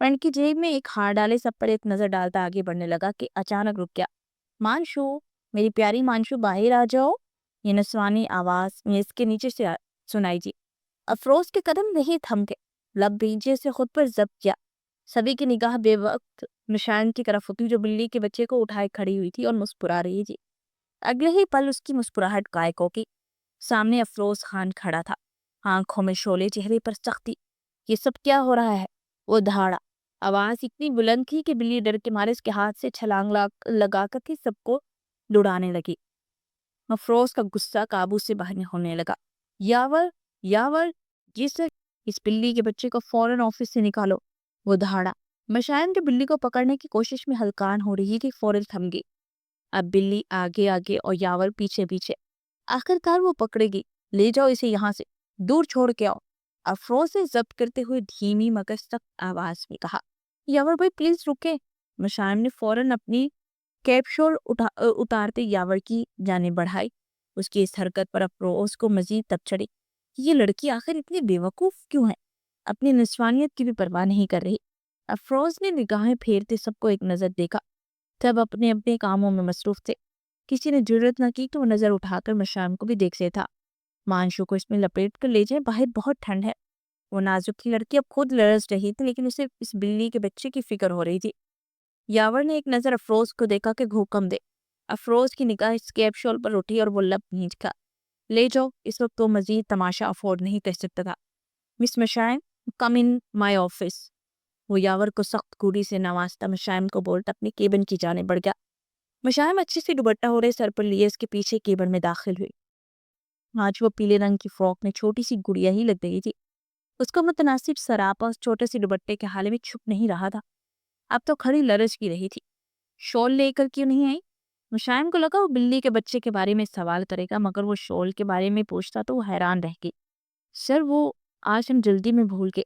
Pant کی جیب میں ایک ہار ڈالے سب پر ایک نظر ڈالتا آگے بڑھنے لگا کہ اچانک رک گیا۔ مانشو، میری پیاری مانشو، باہر آ جاؤ، یہ نسوانی آواز میز کے نیچے سے سنائی دی۔ افروز کے قدم نہیں تھمکے، لب بھیجے سے خود پر ضبط کیا۔ سبھی کی نگاہ بے وقت مشائن کی طرف ہوتی جو بلی کے بچے کو اٹھائے کھڑی ہوئی تھی اور مسکرا رہی تھی۔ اگلے ہی پل اس کی مسکراہٹ غائب ہو گئی۔ سامنے افروز خان کھڑا تھا، آنکھوں میں شعلے، چہرے پر سختی۔ یہ سب کیا ہو رہا ہے؟ وہ دھاڑا۔ آواز اتنی بلند تھی کہ بلی ڈر کے مارے اس کے ہاتھ سے چھلانگ لگا کر سب کو لڑانے لگی۔ افروز کا غصہ قابو سے باہر ہونے لگا۔ یاور، یاور، جی سر، اس بلی کے بچے کو فوراً آفس سے نکالو۔ وہ دھاڑا۔ مشائن جو بلی کو پکڑنے کی کوشش میں ہلکان ہو رہی تھی فوراً تھم گئی۔ اب بلی آگے آگے اور یاور پیچھے پیچھے۔ آخرکار وہ پکڑے گی۔ لے جاؤ اسے یہاں سے، دور چھوڑ کے آؤ، افروز سے ضبط کرتے ہوئے دھیمی مگر سخت آواز میں کہا۔ یاور بھائی پلیز رکے۔ مشائن نے فوراً اپنی کیپشول اتارتے یاور کی جانب بڑھائی۔ اس کی اس حرکت پر افروز کو مزید تب چڑھی۔ یہ لڑکی آخر اتنی بے وقوف کیوں ہے؟ اپنی نسوانیت کی بھی پرواہ نہیں کر رہی۔ افروز نے نگاہیں پھیرتے سب کو ایک نظر دیکھا۔ سب اپنے اپنے کاموں میں مصروف تھے۔ کسی نے جرأت نہ کی کہ وہ نظر اٹھا کر مشائن کو بھی دیکھ سے تھا۔ مانشو کو اس میں لپیٹ کر لے جائیں، باہر بہت ٹھنڈ ہے۔ وہ نازک کی لڑکی اب خود لرز رہی تھی لیکن اسے اس بلی کے بچے کی فکر ہو رہی تھی۔ یاور نے ایک نظر افروز کو دیکھا کہ حکم دے۔ افروز کی نگاہ اس کیپ شول پر اٹھی اور وہ لب بھینچ کھا۔ لے جاؤ، اس وقت وہ مزید تماشا افورڈ نہیں کر سکتا تھا۔ مس مشائن، کم ان مائی آفس۔ وہ یاور کو سخت گوڑی سے نوازتا مشائن کو بولتا اپنے کیبن کی جانب بڑھ گیا۔ مشائن اچھے سے دوپٹہ ہو رہے سر پر لیے اس کے پیچھے کیبن میں داخل ہوئی۔ آج وہ پیلے رنگ کی فراک میں چھوٹی سی گڑیا ہی لگ رہی تھی۔ اس کو متناسب سراپا اس چھوٹے سے دوپٹے کے حالے میں چھپ نہیں رہا تھا۔ اب تو کھڑی لرز کی رہی تھی۔ شال لے کر کیوں نہیں آئی؟ مشائن کو لگا وہ بلی کے بچے کے بارے میں سوال کرے گا، مگر وہ شال کے بارے میں پوچھتا تو وہ حیران رہ گئی۔ سر، وہ آج ہم جلدی میں بھول گئے۔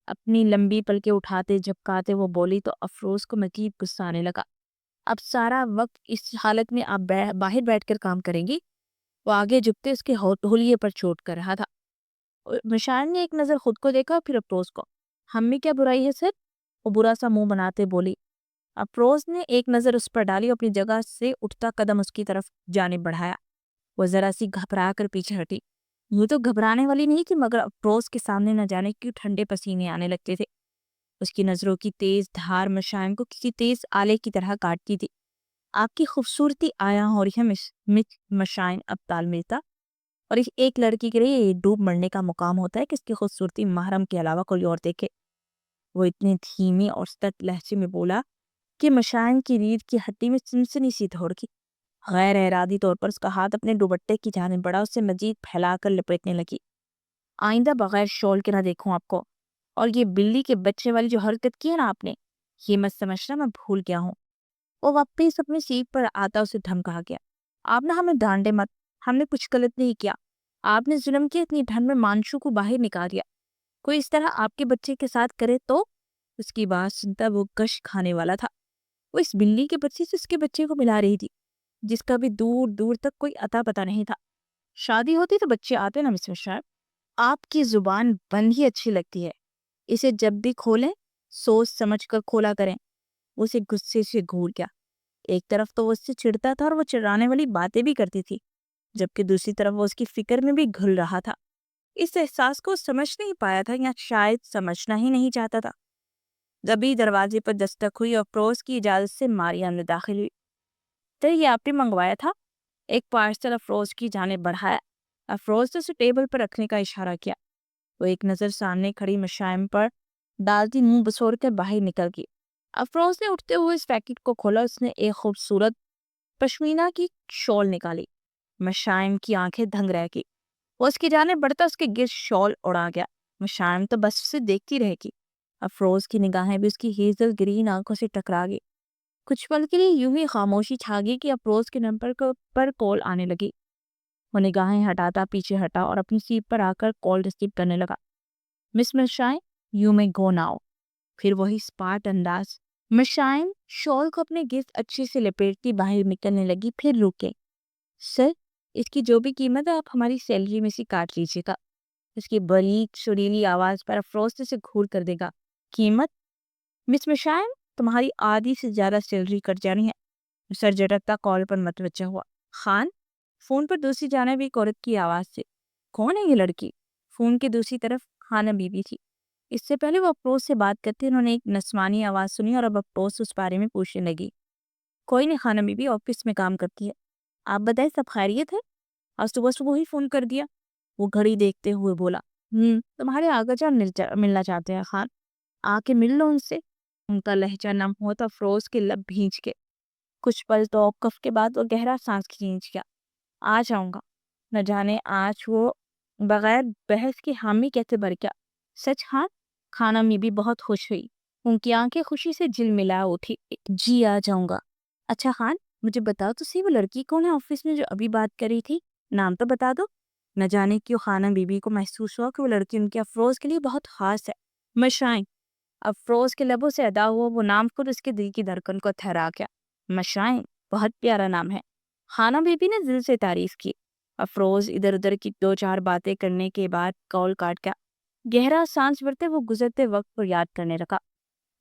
اپنی لمبی پلکیں اٹھاتے جھپکاتے وہ بولی تو افروز کو مزید غصہ آنے لگا۔ اب سارا وقت اس حالت میں آپ باہر بیٹھ کر کام کریں گی؟ وہ آگے جھکتے اس کے ہولیے پر چوٹ کر رہا تھا۔ مشائن نے ایک نظر خود کو دیکھا پھر افروز کو۔ ہم میں کیا برائی ہے سر؟ وہ برا سا منہ بناتے بولی۔ افروز نے ایک نظر اس پر ڈالی اور اپنی جگہ سے اٹھتا قدم اس کی طرف جانب بڑھایا۔ وہ ذرا سی گھبرا کر پیچھے ہٹی۔ یوں تو گھبرانے والی نہیں تھی مگر افروز کے سامنے نہ جانے کیوں ٹھنڈے پسینے آنے لگتے تھے۔ اس کی نظروں کی تیز دھار مشائن کو کسی تیز آلے کی طرح کاٹتی تھی۔ آپ کی خوبصورتی آیا ہو رہی ہے مس مشائن، اب تال ملتا، اور ایک لڑکی کے لیے یہ ڈوب مرنے کا مقام ہوتا ہے کہ اس کی خوبصورتی محرم کے علاوہ کوئی اور دیکھے۔ وہ اتنی دھیمی اور سخت لہجے میں بولا کہ مشائن کی ریڑھ کی ہڈی میں سنسنی سی دوڑ گئی۔ غیر ارادی طور پر اس کا ہاتھ اپنے دوپٹے کی جانب بڑھا، اسے مزید پھیلا کر لپیٹنے لگی۔ آئندہ بغیر شال کے نہ دیکھوں آپ کو، اور یہ بلی کے بچے والی جو حرکت کی ہے نا آپ نے، یہ مت سمجھنا میں بھول گیا ہوں۔ وہ واپس اپنی سیٹ پر آتا اسے دھمکا گیا۔ آپ نے ہمیں ڈانٹے مت، ہم نے کچھ غلط نہیں کیا۔ آپ نے ظلم کیا، اتنی ٹھنڈ میں مانشو کو باہر نکال دیا۔ کوئی اس طرح آپ کے بچے کے ساتھ کرے تو؟ اس کی بات سنتا وہ گش کھانے والا تھا۔ وہ اس بلی کے بچے سے اس کے بچے کو ملا رہی تھی جس کا بھی دور دور تک کوئی اتا پتا نہیں تھا۔ شادی ہوتی تو بچے آتے نا مسٹر شاہب۔ آپ کی زبان بند ہی اچھی لگتی ہے، اسے جب بھی کھولیں سوچ سمجھ کر کھولا کریں۔ وہ اسے غصے سے گھور گیا۔ ایک طرف تو وہ اس سے چڑھتا تھا اور وہ چڑھانے والی باتیں بھی کرتی تھی، جبکہ دوسری طرف وہ اس کی فکر میں بھی گھل رہا تھا۔ اس احساس کو سمجھ نہیں پایا تھا یا شاید سمجھنا ہی نہیں چاہتا تھا۔ جبھی دروازے پر دستک ہوئی اور افروز کی اجازت سے ماریا اندر داخل ہوئی۔ تو یہ آپ نے منگوایا تھا؟ ایک پارسل افروز کی جانب بڑھایا۔ افروز نے اسے ٹیبل پر رکھنے کا اشارہ کیا۔ وہ ایک نظر سامنے کھڑی مشائم پر ڈالتی منہ بسور کر باہر نکل گئی۔ افروز نے اٹھتے ہوئے اس پیکٹ کو کھولا۔ اس نے ایک خوبصورت پشمینہ کی شال نکالی۔ مشائم کی آنکھیں دھنگ رہ گئی۔ وہ اس کی جانب بڑھتا اس کے گرد شال اڑا گیا۔ مشائم تو بس اسے دیکھتی رہ گئی۔ افروز کی نگاہیں بھی اس کی ہیزل گرین آنکھوں سے ٹکرا گئی۔ کچھ پل کے لیے یوں ہی خاموشی چھا گئی کہ افروز کے نمبر پر کال آنے لگی۔ وہ نگاہیں ہٹاتا پیچھے ہٹا اور اپنی سیٹ پر آ کر کال ریسیو کرنے لگا۔ مس مشائن، یو میں گو ناؤ۔ پھر وہی سپاٹ انداز۔ مشائن شال کو اپنے گرد اچھے سے لپیٹتی باہر نکلنے لگی، پھر رکے۔ سر، اس کی جو بھی قیمت ہے آپ ہماری سیلری میں سے کاٹ لیجیے گا۔ اس کی باریک سریلی آواز پر افروز سے گھور کر دے گا۔ قیمت؟ مس مشائم، تمہاری آدھی سے زیادہ سیلری کٹ جانی ہے۔ سر جھٹکتا کال پر متوجہ ہوا۔ خان، فون پر دوسری جانب ایک عورت کی آواز سے، کون ہے یہ لڑکی؟ فون کی دوسری طرف خانہ بی بی تھی۔ اس سے پہلے وہ افروز سے بات کرتے انہوں نے ایک نسوانی آواز سنی اور اب افروز اس بارے میں پوچھنے لگی۔ کوئی نہیں خانہ بی بی، آفس میں کام کرتی ہے۔ آپ بتائیں سب خیریت ہے؟ آج صبح صبح ہی فون کر دیا۔ وہ گھڑی دیکھتے ہوئے بولا، تمہارے آگا جان ملنا چاہتے ہیں خان، آ کے مل لو ان سے۔ ان کا لہجہ نم ہوا تو افروز کے لب بھینچ کے۔ کچھ پل توقف کے بعد وہ گہرا سانس کھینچ گیا۔ آ جاؤں گا۔ نہ جانے آج وہ بغیر بحث کی حامی کیسے بھر گیا۔ سچ خان؟ خانہ میں بھی بہت خوش ہوئی۔ ان کی آنکھیں خوشی سے جلملا اٹھی۔ جی آ جاؤں گا۔ اچھا خان، مجھے بتاؤ تو صحیح، وہ لڑکی کون ہے آفس میں جو ابھی بات کر رہی تھی؟ نام تو بتا دو۔ نہ جانے کیوں خانہ بی بی کو محسوس ہوا کہ وہ لڑکی ان کے افروز کے لیے بہت خاص ہے۔ مشائم۔ افروز کے لبوں سے ادا ہوا وہ نام خود اس کے دل کی دھڑکن کو تھرا گیا۔ مشائم، بہت پیارا نام ہے۔ خانہ بی بی نے دل سے تعریف کی۔ افروز ادھر ادھر کی دو چار باتیں کرنے کے بعد کال کاٹ گیا۔ گہرا سانس بھرتے وہ گزرتے وقت کو یاد کرنے لگا۔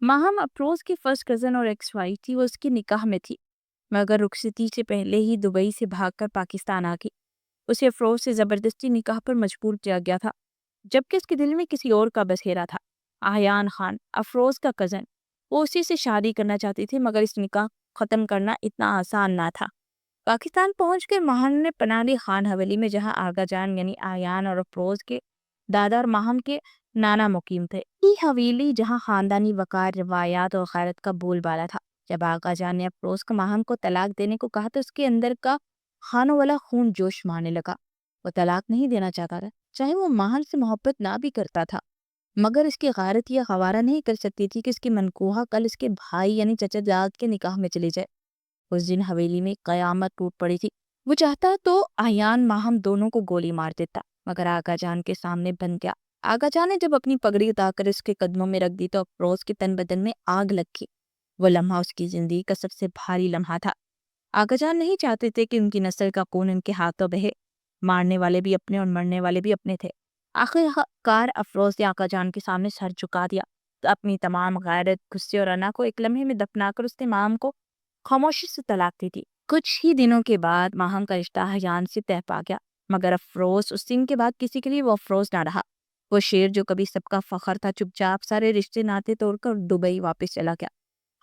ماہم افروز کی فرسٹ کزن اور ایکس وائف تھی، وہ اس کی نکاح میں تھی، مگر رخصتی سے پہلے ہی دبئی سے بھاگ کر پاکستان آ گئی۔ اسے افروز سے زبردستی نکاح پر مجبور کیا گیا تھا، جبکہ اس کے دل میں کسی اور کا بسیرا تھا۔ آیان خان، افروز کا کزن، وہ اسی سے شادی کرنا چاہتی تھی، مگر اس نکاح ختم کرنا اتنا آسان نہ تھا۔ پاکستان پہنچ کے ماہم نے پناہ لی خان حویلی میں، جہاں آغا جان یعنی آیان اور افروز کے دادا اور ماہم کے نانا مقیم تھے۔ یہ حویلی جہاں خاندانی وقار، روایات اور غیرت کا بول بالا تھا۔ جب آغا جان نے افروز کو ماہم کو طلاق دینے کو کہا تو اس کے اندر کا خانوں والا خون جوش مارنے لگا۔ وہ طلاق نہیں دینا چاہتا تھا، چاہے وہ ماہم سے محبت نہ بھی کرتا تھا، مگر اس کی غیرت یہ گوارا نہیں کر سکتی تھی کہ اس کی منکوہہ کل اس کے بھائی یعنی چچا جاد کے نکاح میں چلی جائے۔ اس دن حویلی میں قیامت ٹوٹ پڑی تھی۔ وہ چاہتا تو آیان ماہم دونوں کو گولی مار دیتا، مگر آغا جان کے سامنے بن گیا۔ آغا جان نے جب اپنی پگڑی اتار کر اس کے قدموں میں رکھ دی تو افروز کے تن بدن میں آگ لگ گئی۔ وہ لمحہ اس کی زندگی کا سب سے بھاری لمحہ تھا۔ آغا جان نہیں چاہتے تھے کہ ان کی نسل کا خون ان کے ہاتھوں بہے۔ مارنے والے بھی اپنے اور مرنے والے بھی اپنے تھے۔ آخر کار افروز نے آغا جان کے سامنے سر جھکا دیا تو اپنی تمام غیرت، غصے اور انا کو ایک لمحے میں دفنا کر اس نے ماہم کو خاموشی سے طلاق دی تھی۔ کچھ ہی دنوں کے بعد ماہم کا رشتہ آیان سے طے پا گیا، مگر افروز اس دن کے بعد کسی کے لیے وہ افروز نہ رہا۔ وہ شیر جو کبھی سب کا فخر تھا چپ چاپ سارے رشتے ناطے توڑ کر دبئی واپس چلا گیا۔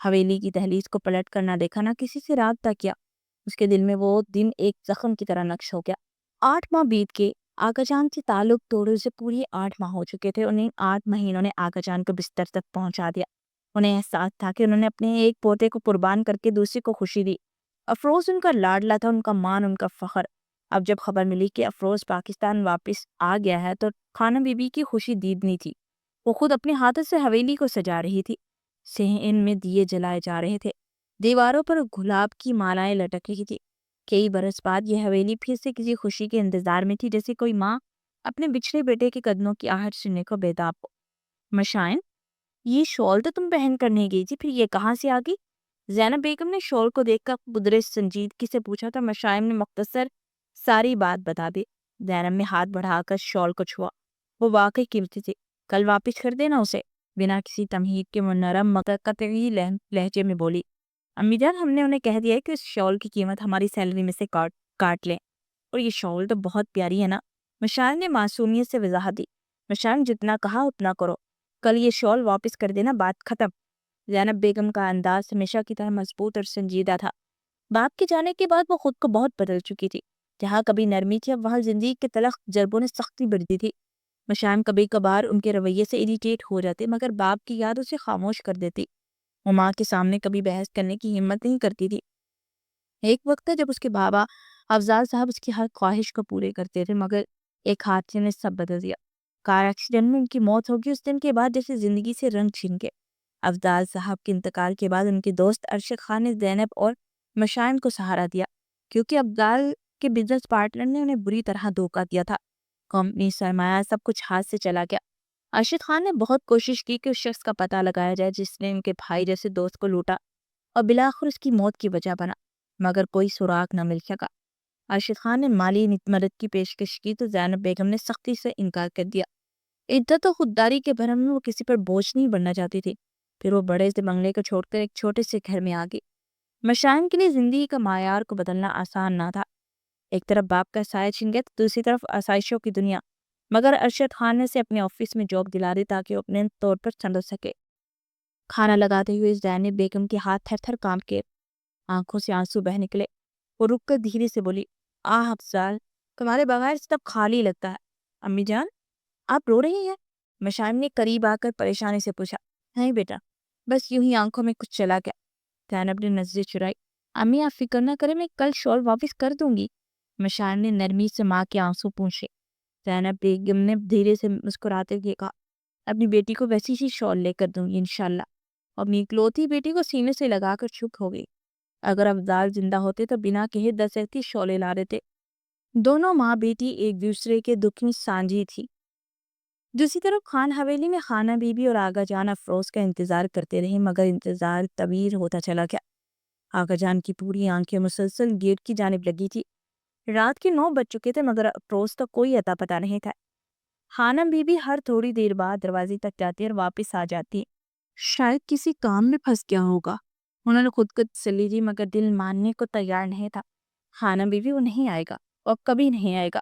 حویلی کی دہلیز کو پلٹ کر نہ دیکھا، نہ کسی سے رابطہ کیا۔ اس کے دل میں وہ دن ایک زخم کی طرح نقش ہو گیا۔ 8 ماہ بیت کے آغا جان سے تعلق توڑے اسے پورے 8 ماہ ہو چکے تھے۔ انہیں 8 مہینوں نے آغا جان کو بستر تک پہنچا دیا۔ انہیں احساس تھا کہ انہوں نے اپنے ایک پوتے کو قربان کر کے دوسرے کو خوشی دی۔ افروز ان کا لاڈلا تھا، ان کا مان، ان کا فخر۔ اب جب خبر ملی کہ افروز پاکستان واپس آ گیا ہے تو خانہ بی بی کی خوشی دیدنی تھی۔ وہ خود اپنے ہاتھوں سے حویلی کو سجا رہی تھی۔ صحن میں دیے جلائے جا رہے تھے، دیواروں پر گلاب کی مالائیں لٹک رہی تھی۔ کئی برس بعد یہ حویلی پھر سے کسی خوشی کے انتظار میں تھی، جیسے کوئی ماں اپنے بچھڑے بیٹے کے قدموں کی آہٹ سننے کو بیتاب ہو۔ مشائن، یہ شال تو تم پہن کر نہیں گئی تھی، پھر یہ کہاں سے آ گئی؟ زینب بیگم نے شال کو دیکھ کر قدرے سنجیدگی سے پوچھا تھا۔ مشائم نے مختصر ساری بات بتا دی۔ زینب نے ہاتھ بڑھا کر شال کو چھوا۔ وہ واقعی قیمتی تھی، کل واپس کر دینا اسے۔ بنا کسی تمہید کے وہ نرم مگر قطعی لہجے میں بولی، امی جان، ہم نے انہیں کہہ دیا ہے کہ اس شال کی قیمت ہماری سیلری میں سے کاٹ لیں، اور یہ شال تو بہت پیاری ہے نا۔ مشائم نے معصومیت سے وضاحت دی۔ مشائم، جتنا کہا اتنا کرو، کل یہ شال واپس کر دینا، بات ختم۔ زینب بیگم کا انداز ہمیشہ کی طرح مضبوط اور سنجیدہ تھا۔ باپ کے جانے کے بعد وہ خود کو بہت بدل چکی تھی۔ جہاں کبھی نرمی تھی اب وہاں زندگی کے تلخ ضربوں نے سختی بڑھ دی تھی۔ مشائم کبھی کبھار ان کے رویے سے اریٹیٹ ہو جاتے، مگر باپ کی یاد اسے خاموش کر دیتی۔ وہ ماں کے سامنے کبھی بحث کرنے کی ہمت نہیں کرتی تھی۔ ایک وقت تھا جب اس کے بابا افضال صاحب اس کی ہر خواہش کو پورے کرتے تھے، مگر ایک حادثے نے سب بدل دیا۔ کار ایکسیڈنٹ میں ان کی موت ہوگی۔ اس دن کے بعد جیسے زندگی سے رنگ چھن گئے۔ افضال صاحب کے انتقال کے بعد ان کے دوست ارشد خان نے زینب اور مشائم کو سہارا دیا، کیونکہ افضال کے بزنس پارٹنر نے انہیں بری طرح دھوکہ دیا تھا۔ کمپنی، سرمایہ، سب کچھ ہاتھ سے چلا گیا۔ ارشد خان نے بہت کوشش کی کہ اس شخص کا پتہ لگایا جائے جس نے ان کے بھائی جیسے دوست کو لوٹا اور بالآخر اس کی موت کی وجہ بنا، مگر کوئی سراغ نہ مل سکا۔ ارشد خان نے مالی مدد کی پیشکش کی تو زینب بیگم نے سختی سے انکار کر دیا۔ عدت و خودداری کے بھرم میں وہ کسی پر بوجھ نہیں بننا چاہتی تھی۔ پھر وہ بڑے سے بنگلے کو چھوڑ کر ایک چھوٹے سے گھر میں آ گئی۔ مشائم کے لیے زندگی کا معیار کو بدلنا آسان نہ تھا۔ ایک طرف باپ کا سایہ چھن گیا تو دوسری طرف آسائشوں کی دنیا، مگر ارشد خان نے اسے اپنے آفس میں جاب دلا دی تاکہ وہ اپنے طور پر سمجھ سکے۔ کھانا لگاتے ہوئے زینب بیگم کے ہاتھ تھر تھر کام کے، آنکھوں سے آنسو بہ نکلے۔ وہ رک کر دھیرے سے بولی، افضال، تمہارے بغیر سب خالی لگتا ہے۔ امی جان، آپ رو رہی ہیں؟ مشائم نے قریب آ کر پریشانی سے پوچھا۔ نہیں بیٹا، بس یوں ہی آنکھوں میں کچھ چلا گیا۔ زینب نے نظریں چرائی۔ امی آپ فکر نہ کریں، میں کل شال واپس کر دوں گی۔ مشائم نے نرمی سے ماں کے آنسو پوچھے۔ زینب بیگم نے دھیرے سے مسکراتے ہوئے کہا، اپنی بیٹی کو ویسی ہی شال لے کر دوں گی انشاءاللہ۔ اپنی اکلوتی بیٹی کو سینے سے لگا کر چپ ہو گئی۔ اگر افضال زندہ ہوتے تو بنا کہے 10 ایسی شالیں لا دیتے۔ دونوں ماں بیٹی ایک دوسرے کے دکھ میں سانجھی تھی۔ دوسری طرف خان حویلی میں خانہ بی بی اور آغا جان افروز کا انتظار کرتے رہے، مگر انتظار طویل ہوتا چلا گیا۔ آغا جان کی پوری آنکھیں مسلسل گیٹ کی جانب لگی تھی۔ رات کے 9 بج چکے تھے مگر افروز کا کوئی اتا پتہ نہیں تھا۔ خانہ بی بی ہر تھوڑی دیر بعد دروازے تک جاتی اور واپس آ جاتی۔ شاید کسی کام میں پھنس گیا ہوگا، انہوں نے خود کو تسلی دی، مگر دل ماننے کو تیار نہیں تھا۔ خانہ بی بی وہ نہیں آئے گا اور کبھی نہیں آئے گا۔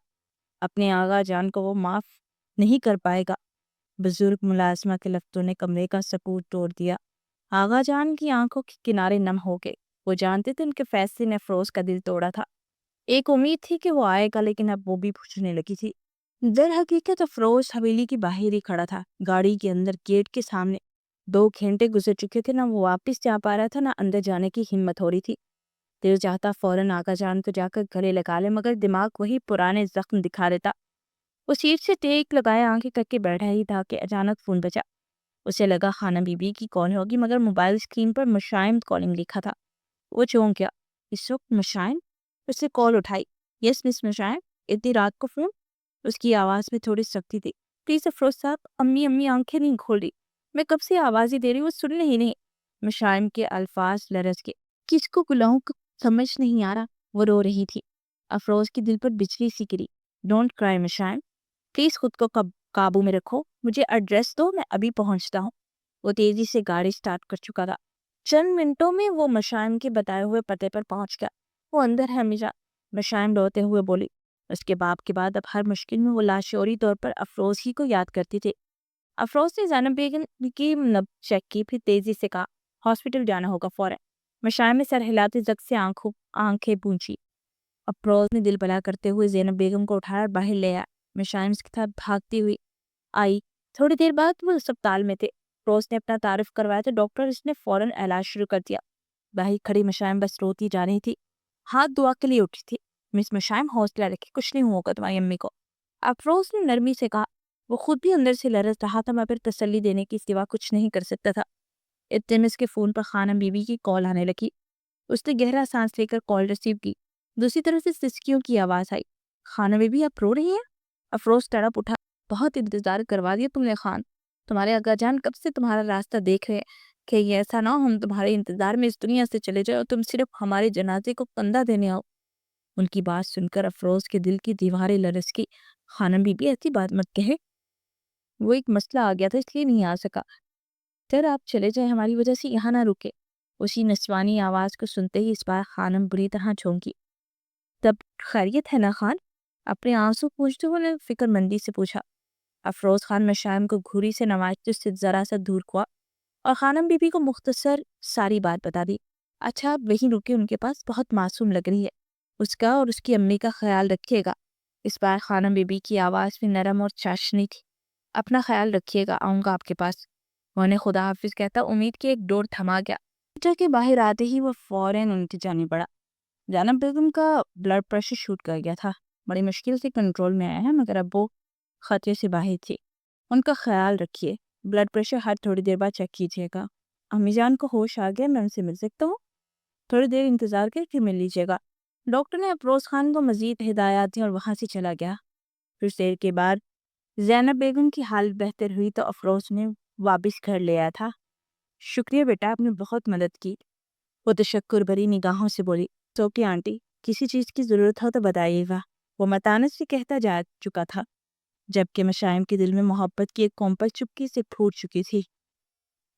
اپنے آغا جان کو وہ معاف نہیں کر پائے گا۔ بزرگ ملازمہ کے لفظوں نے کمرے کا سکوت توڑ دیا۔ آغا جان کی آنکھوں کے کنارے نم ہو گئے۔ وہ جانتے تھے ان کے فیصلے نے افروز کا دل توڑا تھا۔ ایک امید تھی کہ وہ آئے گا، لیکن اب وہ بھی پوچھنے لگی تھی۔ در حقیقت افروز حویلی کی باہر ہی کھڑا تھا، گاڑی کے اندر گیٹ کے سامنے۔ 2 گھنٹے گزر چکے تھے، نہ وہ واپس جا پا رہا تھا نہ اندر جانے کی ہمت ہو رہی تھی۔ دل چاہتا فوراً آغا جان کو جا کر گلے لگا لے، مگر دماغ وہی پرانے زخم دکھا دیتا۔ وہ سیٹ سے ٹیک لگائے آنکھیں کر کے بیٹھا ہی تھا کہ اچانک فون بجا۔ اسے لگا خانہ بی بی کی کال ہوگی، مگر موبائل اسکرین پر مشائم کالنگ لکھا تھا۔ وہ چونک گیا۔ اس وقت مشائم؟ اس نے کال اٹھائی۔ یس مس مشائم، اتنی رات کو فون؟ اس کی آواز میں تھوڑی سختی تھی۔ پلیز افروز صاحب، امی آنکھیں نہیں کھول رہی، میں کب سے آوازیں دے رہی ہوں، وہ سن ہی نہیں۔ مشائم کے الفاظ لرز کے۔ کس کو بلاؤں سمجھ نہیں آ رہا۔ وہ رو رہی تھی۔ افروز کی دل پر بجلی سی گری۔ ڈونٹ کرائی مشائم، پلیز خود کو قابو میں رکھو، مجھے ایڈریس دو، میں ابھی پہنچتا ہوں۔ وہ تیزی سے گاڑی سٹارٹ کر چکا تھا۔ چند منٹوں میں وہ مشائم کے بتائے ہوئے پتے پر پہنچ گیا۔ وہ اندر ہے امی جان، مشائم روتے ہوئے بولی۔ اس کے باپ کے بعد اب ہر مشکل میں وہ لاشعوری طور پر افروز ہی کو یاد کرتی تھی۔ افروز نے زینب بیگم کی نبض چیک کی، پھر تیزی سے کہا، ہاسپٹل جانا ہوگا فوراً۔ مشائم نے سر ہلاتے زگ سے آنکھیں پونچھی۔ افروز نے دل بلا کرتے ہوئے زینب بیگم کو اٹھایا باہر لے آیا۔ مشائم اس کے ساتھ بھاگتی ہوئی آئی۔ تھوڑی دیر بعد وہ اسپتال میں تھے۔ افروز نے اپنا تعارف کروایا تو ڈاکٹر اس نے فوراً علاج شروع کر دیا۔ باہر کھڑی مشائم بس روتی جا رہی تھی، ہاتھ دعا کے لیے اٹھی تھی۔ مس مشائم، حوصلہ رکھے، کچھ نہیں ہوگا تمہاری امی کو، افروز نے نرمی سے کہا۔ وہ خود بھی اندر سے لرز رہا تھا، مگر تسلی دینے کی سوا کچھ نہیں کر سکتا تھا۔ اتنے میں اس کے فون پر خانہ بی بی کی کال آنے لگی۔ اس نے گہرا سانس لے کر کال ریسیو کی۔ دوسری طرف سے سسکیوں کی آواز آئی۔ خانہ بی بی، آپ رو رہی ہیں؟ افروز تڑپ اٹھا۔ بہت انتظار کروا دیا تم نے خان، تمہارے آقا جان کب سے تمہارا راستہ دیکھ رہے کہ یہ ایسا نہ ہو ہم تمہارے انتظار میں اس دنیا سے چلے جائے اور تم صرف ہمارے جنازے کو کندھا دینے آؤ۔ ان کی بات سن کر افروز کے دل کی دیواریں لرز کی۔ خانم بی بی، ایسی بات مت کہے، وہ ایک مسئلہ آ گیا تھا اس لیے نہیں آ سکا۔ سر آپ چلے جائیں، ہماری وجہ سے یہاں نہ رکے۔ اسی نسوانی آواز کو سنتے ہی اس بار خانم بری طرح چونکی۔ تب خیریت ہے نا خان؟ اپنے آنسو پوچھتے ہوئے نے فکر مندی سے پوچھا۔ افروز خان مشائم کو گھوری سے نوازتے سے ذرا سا دور ہوا اور خانم بی بی کو مختصر ساری بات بتا دی۔ اچھا آپ وہیں رکے، ان کے پاس بہت معصوم لگ رہی ہے، اس کا اور اس کی امی کا خیال رکھیے گا۔ اس بار خانم بی بی کی آواز بھی نرم اور چاشنی تھی۔ اپنا خیال رکھیے گا، آؤں گا آپ کے پاس۔ وہ نے خدا حافظ کہتا امید کی ایک ڈور تھما گیا۔ کے باہر آتے ہی وہ فوراً ان کی جانب بڑھا۔ زینب بیگم کا بلڈ پریشر شوٹ کر گیا تھا، بڑی مشکل سے کنٹرول میں آیا ہے، مگر اب وہ خطرے سے باہر تھی۔ ان کا خیال رکھیے، بلڈ پریشر ہر تھوڑی دیر بعد چیک کیجیے گا۔ امی جان کو ہوش آ گیا، میں ان سے مل سکتا ہوں؟ تھوڑی دیر انتظار کر کے مل لیجیے گا۔ ڈاکٹر نے افروز خان کو مزید ہدایات دی اور وہاں سے چلا گیا۔ کچھ دیر کے بعد زینب بیگم کی حالت بہتر ہوئی تو افروز نے واپس گھر لے آیا تھا۔ شکریہ بیٹا، آپ نے بہت مدد کی، وہ تشکر بھری نگاہوں سے بولی۔ سوکی آنٹی، کسی چیز کی ضرورت ہو تو بتائیے گا، وہ متانت سے کہتا جا چکا تھا، جبکہ مشائم کے دل میں محبت کی ایک کمپل چپکی سے پھوٹ چکی تھی۔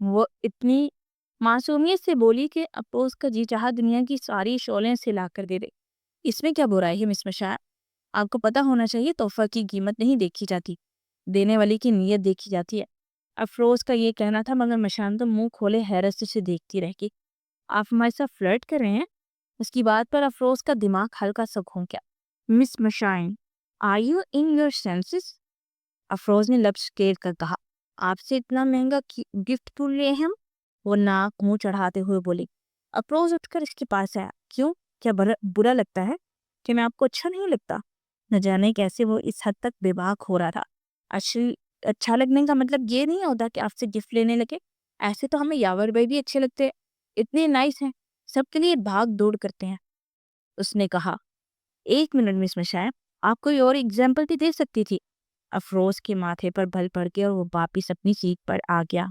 وہ اتنی معصومیت سے بولی کہ افروز کا جی چاہا دنیا کی ساری شعلیں سے لا کر دے دے۔ اس میں کیا برائی ہے مس مشاعر؟ آپ کو پتہ ہونا چاہیے تحفہ کی قیمت نہیں دیکھی جاتی، دینے والے کی نیت دیکھی جاتی ہے۔ افروز کا یہ کہنا تھا مگر مشائن تو منہ کھولے حیرت سے دیکھتی رہ گئی۔ آپ ہمارے ساتھ فلرٹ کر رہے ہیں؟ اس کی بات پر افروز کا دماغ ہلکا سا گھوم گیا۔ مس مشائن، are you in your senses? Afroz نے لب کیر کر کہا۔ آپ سے اتنا مہنگا گفٹ کیوں لے ہم؟ وہ ناک منہ چڑھاتے ہوئے بولی۔ افروز اٹھ کر اس کے پاس آیا۔ کیوں؟ کیا برا لگتا ہے کہ میں آپ کو اچھا نہیں لگتا؟ نہ جانے کیسے وہ اس حد تک بے باک ہو رہا تھا۔ اچھا لگنے کا مطلب یہ نہیں ہوتا کہ آپ سے گفٹ لینے لگے۔ ایسے تو ہمیں یاور بھائی بھی اچھے لگتے ہیں، اتنے نائس ہیں، سب کے لیے بھاگ دوڑ کرتے ہیں۔ اس نے کہا۔ ایک منٹ مس مشائر، آپ کوئی اور ایگزامپل بھی دے سکتی تھی۔ افروز کے ماتھے پر بل پڑ گیا اور وہ واپس اپنی سیٹ پر آ گیا۔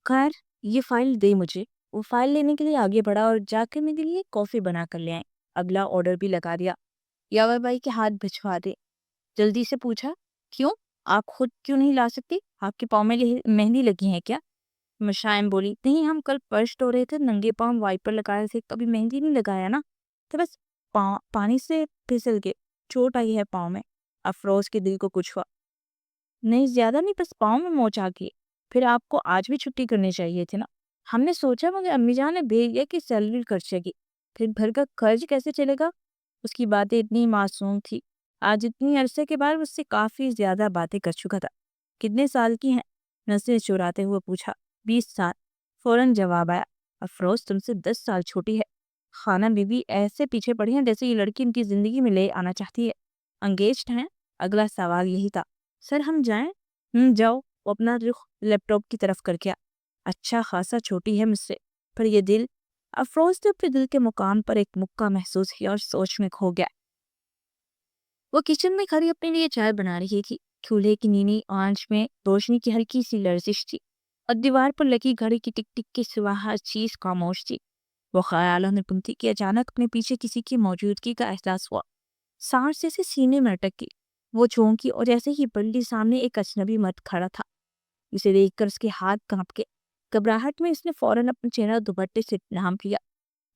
خیر، یہ فائل دے مجھے۔ وہ فائل لینے کے لیے آگے بڑھا اور جا کر میرے لیے کافی بنا کر لے آئے۔ اگلا آرڈر بھی لگا دیا۔ یاور بھائی کے ہاتھ بھجوا دے۔ جلدی سے پوچھا، کیوں؟ آپ خود کیوں نہیں لا سکتی؟ آپ کے پاؤں میں مہندی لگی ہے کیا؟ مشائم بولی، نہیں، ہم کل فرش دھو رہے تھے، ننگے پاؤں وائپر لگائے تھے، کبھی مہندی نہیں لگایا نا، تو بس پانی سے پھسل کے چوٹ آئی ہے پاؤں میں۔ افروز کے دل کو کچھ ہوا۔ نہیں، زیادہ نہیں، بس پاؤں میں موچ آ گئی۔ پھر آپ کو آج بھی چھٹی کرنی چاہیے تھی نا۔ ہم نے سوچا مگر امی جان نے بھیج دیا کہ سیلری خرچے گی، پھر گھر کا خرچ کیسے چلے گا؟ اس کی باتیں اتنی معصوم تھی۔ آج اتنی عرصے کے بعد اس سے کافی زیادہ باتیں کر چکا تھا۔ کتنے سال کی ہیں؟ نظریں چراتے ہوئے پوچھا۔ 20 سال، فوراً جواب آیا۔ افروز تم سے 10 سال چھوٹی ہے۔ خانہ بی بی ایسے پیچھے پڑی ہیں جیسے یہ لڑکی ان کی زندگی میں لے آنا چاہتی ہے۔ انگیجڈ ہیں؟ اگلا سوال یہی تھا۔ سر ہم جائیں؟ جاؤ۔ وہ اپنا رخ لیپ ٹاپ کی طرف کر گیا۔ اچھا خاصا چھوٹی ہے مجھ سے، پر یہ دل۔ افروز نے اپنے دل کے مقام پر ایک مکہ محسوس کیا اور سوچ میں کھو گیا۔ وہ کچن میں کھڑی اپنے لیے چائے بنا رہی تھی۔ چولہے کی نیلی آنچ میں روشنی کی ہلکی سی لرزش تھی اور دیوار پر لگی گھڑی کی ٹک ٹک کے سوا ہر چیز خاموش تھی۔ وہ خیالوں میں گم تھی کہ اچانک اپنے پیچھے کسی کی موجودگی کا احساس ہوا۔ سانس جیسے سینے میں اٹک گئی۔ وہ چونکی اور جیسے ہی بلڈی سامنے ایک اجنبی مرد کھڑا تھا۔ اسے دیکھ کر اس کے ہاتھ کانپ کے گھبراہٹ میں اس نے فوراً اپنا چہرہ دوپٹے سے ڈھانپ لیا۔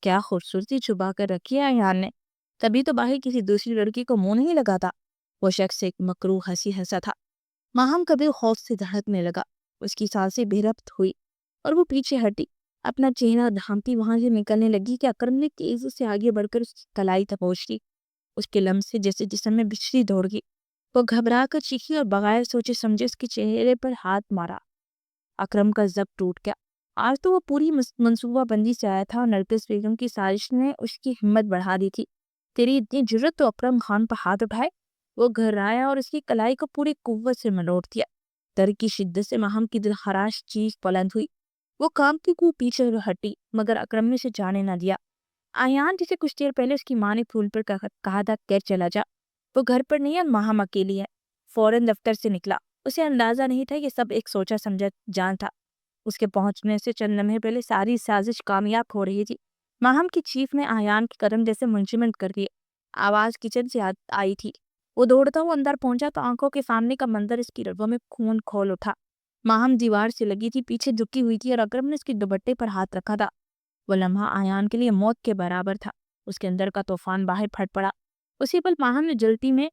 کیا خوبصورتی چھپا کر رکھی ہے ایان نے، تبھی تو باہر کسی دوسری لڑکی کو منہ نہیں لگاتا۔ وہ شخص ایک مکروہ ہنسی ہنسا تھا۔ ماہم کبھی خوف سے دھڑکنے لگا، اس کی سانسیں بے ربط ہوئی اور وہ پیچھے ہٹی، اپنا چہرہ ڈھانپتی وہاں سے نکلنے لگی کہ اکرم نے تیزی سے آگے بڑھ کر اس کی کلائی تپوش لی۔ اس کے لمس سے جیسے جسم میں بجلی دوڑ گئی۔ وہ گھبرا کر چیخی اور بغیر سوچے سمجھے اس کے چہرے پر ہاتھ مارا۔ اکرم کا ضبط ٹوٹ گیا۔ آج تو وہ پوری منصوبہ بندی سے آیا تھا اور نرگس بیگم کی سازش نے اس کی ہمت بڑھا دی تھی۔ تیری اتنی جرت تو اکرم خان پر ہاتھ اٹھائے؟ وہ گھرایا اور اس کی کلائی کو پوری قوت سے ملوٹ دیا۔ ڈر کی شدت سے ماہم کی دل خراش چیخ بلند ہوئی۔ وہ کانپتی کو پیچھے ہٹی مگر اکرم نے اسے جانے نہ دیا۔ ایان جسے کچھ دیر پہلے اس کی ماں نے پھول پر کہا تھا کیر چلا جا، وہ گھر پر نہیں ہے، ماہم اکیلی ہے، فوراً دفتر سے نکلا۔ اسے اندازہ نہیں تھا یہ سب ایک سوچا سمجھا جان تھا۔ اس کے پہنچنے سے چند لمحے پہلے ساری سازش کامیاب ہو رہی تھی۔ ماہم کی چیخ نے ایان کے قدم جیسے منجمد کر دیے۔ آواز کچن سے آئی تھی۔ وہ دوڑتا ہوا اندر پہنچا تو آنکھوں کے سامنے کا منظر اس کی رگوں میں خون کھول اٹھا۔ ماہم دیوار سے لگی تھی، پیچھے جھکی ہوئی تھی اور اکرم نے اس کے دوپٹے پر ہاتھ رکھا تھا۔ وہ لمحہ ایان کے لیے موت کے برابر تھا۔ اس کے اندر کا طوفان باہر پھٹ پڑا۔ اسی پل ماہم نے جلتی میں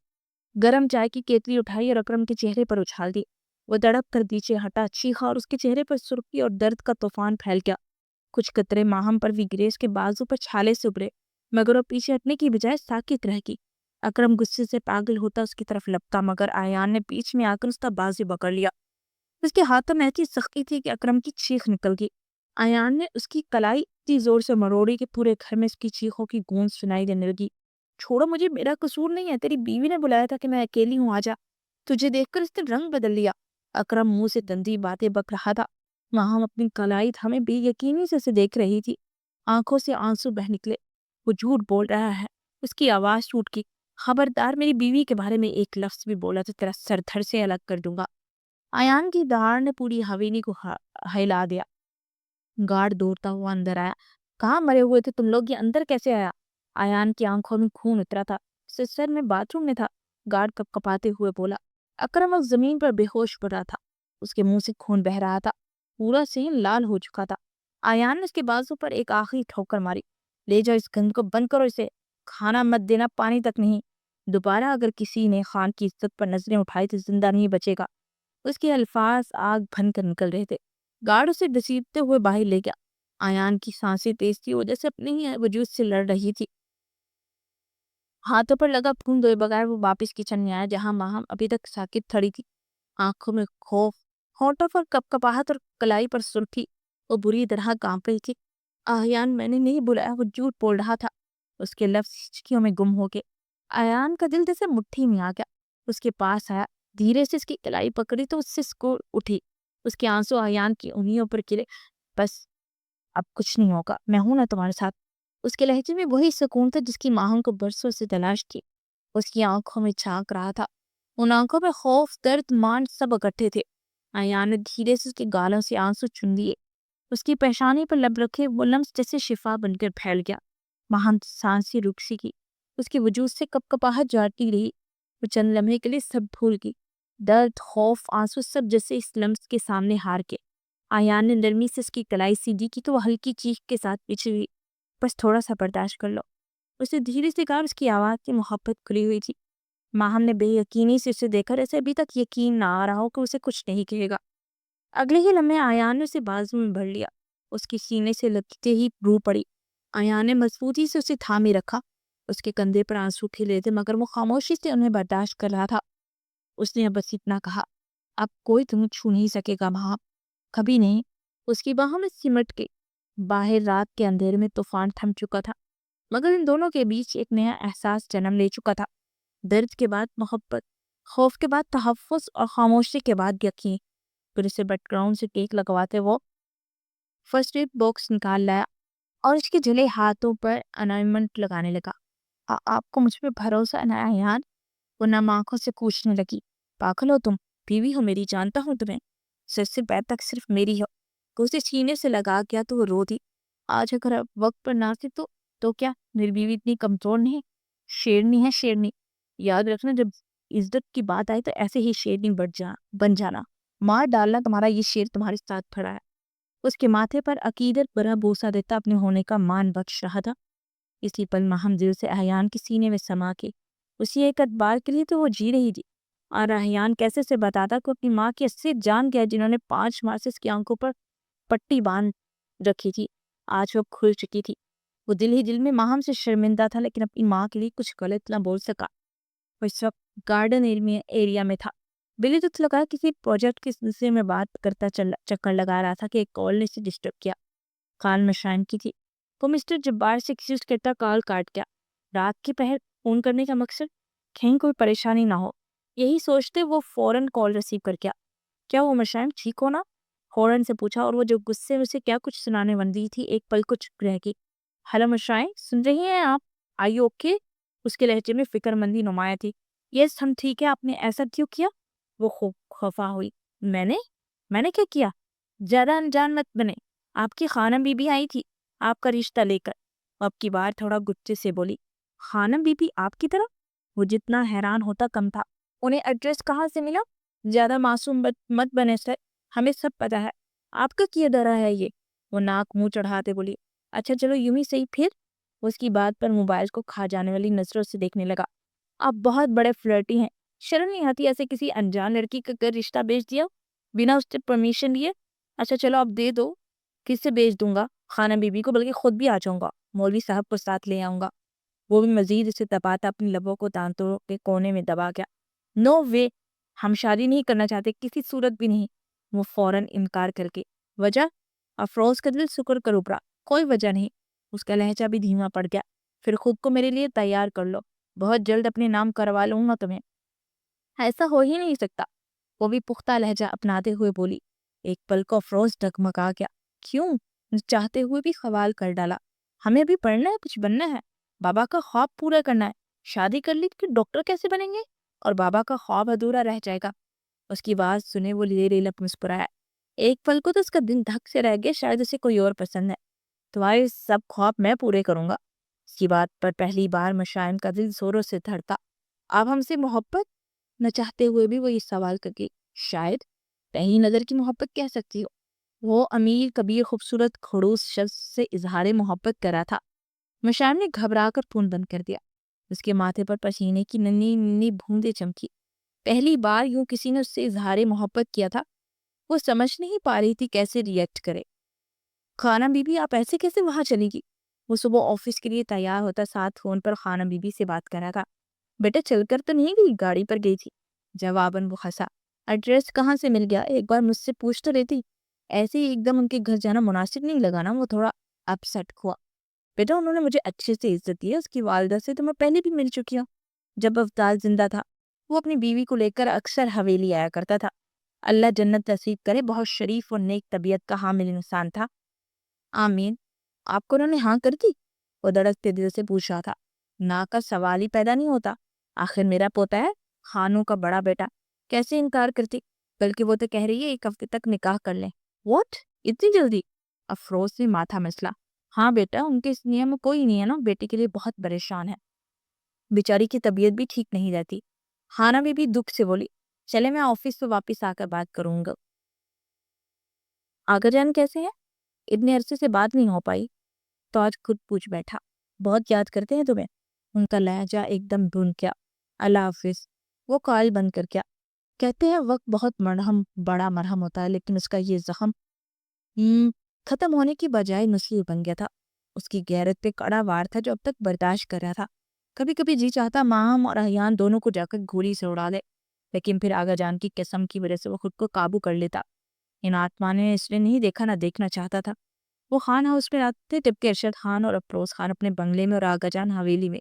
گرم چائے کی کیتلی اٹھائی اور اکرم کے چہرے پر اچھال دی۔ وہ دڑک کر نیچے ہٹا، چیخا اور اس کے چہرے پر سرخی اور درد کا طوفان پھیل گیا۔ کچھ قطرے ماہم پر بھی گرے، اس کے بازو پر چھالے سے ابھرے مگر وہ پیچھے ہٹنے کی بجائے ساکت رہ گئی۔ اکرم غصے سے پاگل ہوتا اس کی طرف لپکا مگر ایان نے بیچ میں آ کر اس کا بازو پکڑ لیا۔ اس کے ہاتھوں میں ایسی سختی تھی کہ اکرم کی چیخ نکل گئی۔ ایان نے اس کی کلائی اتنی زور سے مروڑی کہ پورے گھر میں اس کی چیخوں کی گونج سنائی دینے لگی۔ چھوڑو مجھے، میرا قصور نہیں ہے، تیری بیوی نے بلایا تھا کہ میں اکیلی ہوں، آجا۔ تجھے دیکھ کر اس نے رنگ بدل لیا۔ اکرم منہ سے گندی باتیں بک رہا تھا۔ ماہم اپنی کلائی تھامے بے یقینی سے اسے دیکھ رہی تھی۔ آنکھوں سے آنسو بہہ نکلے۔ وہ جھوٹ بول رہا ہے۔ اس کی آواز ٹوٹ گئی۔ خبردار، میری بیوی کے بارے میں ایک لفظ بھی بولا تو تیرا سر دھڑ سے الگ کر دوں گا۔ ایان کی دہاڑ نے پوری حویلی کو ہلا دیا۔ گارڈ دوڑتا ہوا اندر آیا۔ کہاں مرے ہوئے تھے تم لوگ، یہ اندر کیسے آیا؟ ایان کی آنکھوں میں خون اترا تھا۔ سر میں باتھ روم میں تھا، گارڈ کپ کپاتے ہوئے بولا۔ اکرم اب زمین پر بے ہوش پڑا تھا، اس کے منہ سے خون بہہ رہا تھا۔ پورا صحن لال ہو چکا تھا۔ آیان نے اس کے بازو پر ایک آخری ٹھوکر ماری۔ لے جاؤ، اس گند کو بند کرو، اسے کھانا مت دینا، پانی تک نہیں۔ دوبارہ اگر کسی نے خان کی عزت پر نظریں اٹھائی تو زندہ نہیں بچے گا۔ اس کے الفاظ آگ بھن کر نکل رہے تھے۔ گارڈ اسے گھسیٹتے ہوئے باہر لے گیا۔ آیان کی سانسیں تیز تھی، وہ جیسے اپنے ہی وجود سے لڑ رہی تھی۔ ہاتھوں پر لگا خون دھوئے بغیر وہ واپس کچن میں آیا، جہاں ماہم ابھی تک ساکت کھڑی تھی، آنکھوں میں خوف، ہونٹوں پر کپکپاہٹ اور کلائی پر سرخی۔ وہ بری طرح کانپ رہی تھی۔ آیان، میں نے نہیں بلایا، وہ جھوٹ بول رہا تھا۔ اس کے لفظ ہچکیوں میں گم ہو گئے۔ آیان کا دل جیسے مٹھی میں آ گیا۔ اس کے پاس آیا، دھیرے سے اس کی کلائی پکڑی تو اس سے سکور اٹھی۔ اس کے آنسو آیان کی انگلیوں پر گرے۔ بس اب کچھ نہیں ہوگا، میں ہوں نا تمہارے ساتھ۔ اس کے لہجے میں وہی سکون تھا جس کی ماہم کو برسوں سے تلاش تھی۔ اس کی آنکھوں میں جھانک رہا تھا۔ ان آنکھوں میں خوف، درد، مان سب اکٹھے تھے۔ آیان نے دھیرے سے اس کے گالوں سے آنسو چن لیے۔ اس کی پیشانی پر لب رکھے، وہ لمس جیسے شفا بن کر پھیل گیا۔ ماہم سانسی رک سی کی، اس کے وجود سے کپکپاہٹ جاتی رہی۔ وہ چند لمحے کے لیے سب بھول گئی، درد، خوف، آنسو سب جیسے اس لمس کے سامنے ہار کے۔ آیان نے نرمی سے اس کی کلائی سیدھی کی تو وہ ہلکی چیخ کے ساتھ پیچھے ہوئی۔ بس تھوڑا سا برداشت کر لو، اسے دھیرے سے کہا۔ اس کی آواز کی محبت کھلی ہوئی تھی۔ ماہم نے بے یقینی سے اسے دیکھا، ایسے ابھی تک یقین نہ آ رہا ہو کہ اسے کچھ نہیں کہے گا۔ اگلے ہی لمحے آیان نے اسے بازو میں بھر لیا، اس کی سینے سے لگتے ہی رو پڑی۔ آیان نے مضبوطی سے اسے تھامے رکھا۔ اس کے کندھے پر آنسو کھلے تھے مگر وہ خاموشی سے انہیں برداشت کر رہا تھا۔ اس نے بس اتنا کہا، اب کوئی تمہیں چھو نہیں سکے گا ماہم، کبھی نہیں۔ اس کی باہوں میں سمٹ گئی۔ باہر رات کے اندھیرے میں طوفان تھم چکا تھا مگر ان دونوں کے بیچ ایک نیا احساس جنم لے چکا تھا۔ درد کے بعد محبت، خوف کے بعد تحفظ اور خاموشی کے بعد یقین۔ پھر اسے بیک گراؤنڈ سے ٹیک لگواتے وہ فرسٹ ایڈ باکس نکال لایا اور اس کے جلے ہاتھوں پر انائمنٹ لگانے لگا۔ آپ کو مجھ پہ بھروسہ نہ ہے یار؟ وہ نم آنکھوں سے پوچھنے لگی۔ پاگل ہو تم؟ بیوی ہو میری، جانتا ہوں تمہیں، سر سے پیر تک صرف میری ہو۔ کہ اسے سینے سے لگا گیا تو وہ رو دی۔ آج اگر اب وقت پر نہ تھی تو کیا میری بیوی اتنی کمزور نہیں؟ شیرنی ہے، شیرنی۔ یاد رکھنا، جب عزت کی بات آئی تو ایسے ہی شیرنی بن جانا، مار ڈالنا تمہارا یہ شیر تمہارے ساتھ کھڑا ہے۔ اس کے ماتھے پر عقیدت بھرا بوسہ دیتا اپنے ہونے کا مان بخش رہا تھا۔ اسی پل ماہم دل سے آیان کے سینے میں سما کے اسی ایک ادبار کے لیے تو وہ جی رہی تھی۔ اور آیان کیسے سے بتاتا کہ اپنی ماں کی اسے جان گیا جنہوں نے 5 ماہ سے اس کی آنکھوں پر پٹی باندھ رکھی تھی، آج وہ کھل چکی تھی۔ وہ دل ہی دل میں ماہم سے شرمندہ تھا لیکن اپنی ماں کے لیے کچھ غلط نہ بول سکا۔ وہ اس وقت گارڈن ایریا میں تھا۔ بلی دودھ لگا کسی پروجیکٹ کے سلسلے میں بات کرتا چکر لگا رہا تھا کہ ایک کال نے اسے ڈسٹرب کیا۔ کال مشائم کی تھی۔ وہ مسٹر جبار سے ایکسکیوز کرتا کال کاٹ گیا۔ رات کے پہر فون کرنے کا مقصد کہیں کوئی پریشانی نہ ہو، یہی سوچتے وہ فوراً کال ریسیو کر گیا۔ کیا وہ مشائم ٹھیک ہو نا؟ فوراً سے پوچھا، اور وہ جو غصے میں سے کیا کچھ سنانے بندی تھی ایک پل کچھ رہ گئی۔ ہلو مشائم، سن رہی ہیں آپ؟ آئی اوکے؟ اس کے لہجے میں فکر مندی نمایاں تھی۔ یس ہم ٹھیک ہے، آپ نے ایسا کیوں کیا؟ وہ خوب خفا ہوئی۔ میں نے کیا کیا؟ زیادہ انجان مت بنے، آپ کی خانم بی بی آئی تھی آپ کا رشتہ لے کر۔ اب کی بار تھوڑا غصے سے بولی۔ خانم بی بی آپ کی طرح؟ وہ جتنا حیران ہوتا کم تھا۔ انہیں ایڈریس کہاں سے ملا؟ زیادہ معصوم مت بنے سر، ہمیں سب پتا ہے آپ کا کیا درا ہے یہ۔ وہ ناک منہ چڑھاتے بولی۔ اچھا چلو یوں ہی صحیح پھر۔ وہ اس کی بات پر موبائل کو کھا جانے والی نظروں سے دیکھنے لگا۔ آپ بہت بڑے فلرٹی ہیں، شرم نہیں آتی ایسے کسی انجان لڑکی کا گھر رشتہ بیچ دیا بنا اس سے پرمیشن لیے؟ اچھا چلو اب دے دو، کس سے بیچ دوں گا؟ خانم بی بی کو، بلکہ خود بھی آ جاؤں گا، مولوی صاحب کو ساتھ لے آؤں گا۔ وہ بھی مزید اسے دباتا اپنی لبوں کو دانتوں کے کونے میں دبا گیا۔ نو وے، ہم شادی نہیں کرنا چاہتے، کسی صورت بھی نہیں۔ وہ فوراً انکار کر کے۔ وجہ؟ افروز کا دل سکر کر ابھرا۔ کوئی وجہ نہیں۔ اس کا لہجہ بھی دھیما پڑ گیا۔ پھر خود کو میرے لیے تیار کر لو، بہت جلد اپنے نام کروا لوں گا تمہیں۔ ایسا ہو ہی نہیں سکتا، وہ بھی پختہ لہجہ اپناتے ہوئے بولی۔ ایک پل کو افروز ڈگمگا گیا۔ کیوں؟ چاہتے ہوئے بھی خوال کر ڈالا۔ ہمیں ابھی پڑھنا ہے، کچھ بننا ہے، بابا کا خواب پورا کرنا ہے۔ شادی کر لی کہ ڈاکٹر کیسے بنیں گے اور بابا کا خواب ادھورا رہ جائے گا۔ اس کی بات سنے وہ لیرے لپ مسکرایا۔ ایک پل کو تو اس کا دل دھک سے رہ گیا، شاید اسے کوئی اور پسند ہے۔ تمہارے سب خواب میں پورے کروں گا۔ اس کی بات پر پہلی بار مشائم کا دل زوروں سے دھڑکا۔ آپ ہم سے محبت؟ نہ چاہتے ہوئے بھی وہ یہ سوال کر گئی۔ شاید پہلی نظر کی محبت کہہ سکتی ہو، وہ امیر کبیر خوبصورت خڑوس شخص سے اظہار محبت کرا تھا۔ مشام نے گھبرا کر فون بند کر دیا۔ اس کے ماتھے پر پسینے کی ننھی ننھی بوندیں چمکی۔ پہلی بار یوں کسی نے اس سے اظہار محبت کیا تھا۔ وہ سمجھ نہیں پا رہی تھی کیسے ریئیکٹ کرے۔ خانم بی بی، آپ ایسے کیسے وہاں چلی گی؟ وہ صبح آفس کے لیے تیار ہوتا ساتھ phone per Khanum be be سے بات کر رہا تھا۔ بیٹا چل کر تو نہیں گئی، گاڑی پر گئی تھی۔ جواباً وہ ہنسا۔ ایڈریس کہاں سے مل گیا؟ ایک بار مجھ سے پوچھ تو رہتی۔ ایسے ہی ایک دم ان کے گھر جانا مناسب نہیں لگا نا۔ وہ تھوڑا اپسٹ ہوا۔ بیٹا انہوں نے مجھے اچھے سے عزت دی ہے، اس کی والدہ سے تو میں پہلے بھی مل چکی ہوں۔ جب افضال زندہ تھا وہ اپنی بیوی کو لے کر اکثر حویلی آیا کرتا تھا۔ اللہ جنت نصیب کرے، بہت شریف اور نیک طبیعت کا حامل انسان تھا۔ آمین۔ آپ کو انہوں نے ہاں کر دی؟ وہ دھڑکتے دل سے پوچھ رہا تھا۔ نا کا سوال ہی پیدا نہیں ہوتا، آخر میرا پوتا ہے، خانوں کا بڑا بیٹا، کیسے انکار کرتی؟ بلکہ وہ تو کہہ رہی ہے 1 ہفتے تک نکاح کر لیں۔ واٹ؟ اتنی جلدی؟ افروز سے ماتھا مسلا۔ ہاں بیٹا، ان کے اس نیم میں کوئی نہیں ہے نا، بیٹے کے لیے بہت پریشان ہے، بیچاری کی طبیعت بھی ٹھیک نہیں رہتی۔ خانہ بھی دکھ سے بولی، چلے میں آفس سے واپس آ کر بات کروں گا۔ آگر جان کیسے ہیں؟ اتنے عرصے سے بات نہیں ہو پائی تو آج خود پوچھ بیٹھا۔ بہت یاد کرتے ہیں تمہیں۔ ان کا لہجہ ایک دم بھون گیا۔ اللہ حافظ۔ وہ کال بند کر گیا۔ کہتے ہیں وقت بہت بڑا مرہم ہوتا ہے، لیکن اس کا یہ زخم ختم ہونے کی بجائے نسلی بن گیا تھا۔ اس کی غیرت پہ کڑا وار تھا جو اب تک برداشت کر رہا تھا۔ کبھی کبھی جی چاہتا ماہم اور احیان دونوں کو جا کر گولی سے اڑا دے، لیکن پھر آگا جان کی قسم کی وجہ سے وہ خود کو قابو کر لیتا۔ ان آتما نے اس لیے نہیں دیکھا نہ دیکھنا چاہتا تھا۔ وہ خان ہاؤس میں رہتے تھے، جبکہ ارشد خان اور افروز خان اپنے بنگلے میں اور آگا جان حویلی میں۔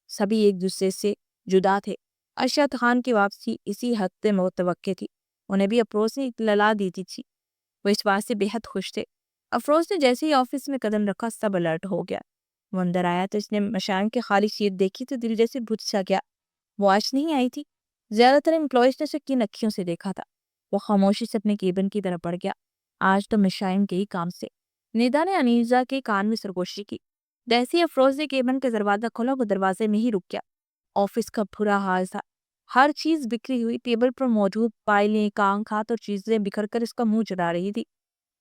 سبھی ایک دوسرے سے جدا تھے۔ ارشد خان کی واپسی اسی ہفتے متوقع تھی۔ انہیں بھی افروز نے اطلاع دی تھی۔ وہ اس بات سے بے حد خوش تھے۔ افروز نے جیسے ہی آفس میں قدم رکھا سب الرٹ ہو گیا۔ وہ اندر آیا تو اس نے مشام کی خالی سیٹ دیکھی تو دل جیسے بجھ سا گیا۔ وہ آج نہیں آئی تھی۔ زیادہ تر امپلائیز نے شکین اکھیوں سے دیکھا تھا۔ وہ خاموشی سے اپنے کیبن کی طرف بڑھ گیا۔ آج تو مشائم کے ہی کام سے۔ ندا نے انیزا کے کان میں سرگوشی کی۔ جیسے ہی افروز نے کیبن کا دروازہ کھولا وہ دروازے میں ہی رک گیا۔ آفس کا برا حال تھا۔ ہر چیز بکھری ہوئی، ٹیبل پر موجود فائلیں، کاغذات اور چیزیں بکھر کر اس کا منہ چڑھا رہی تھی۔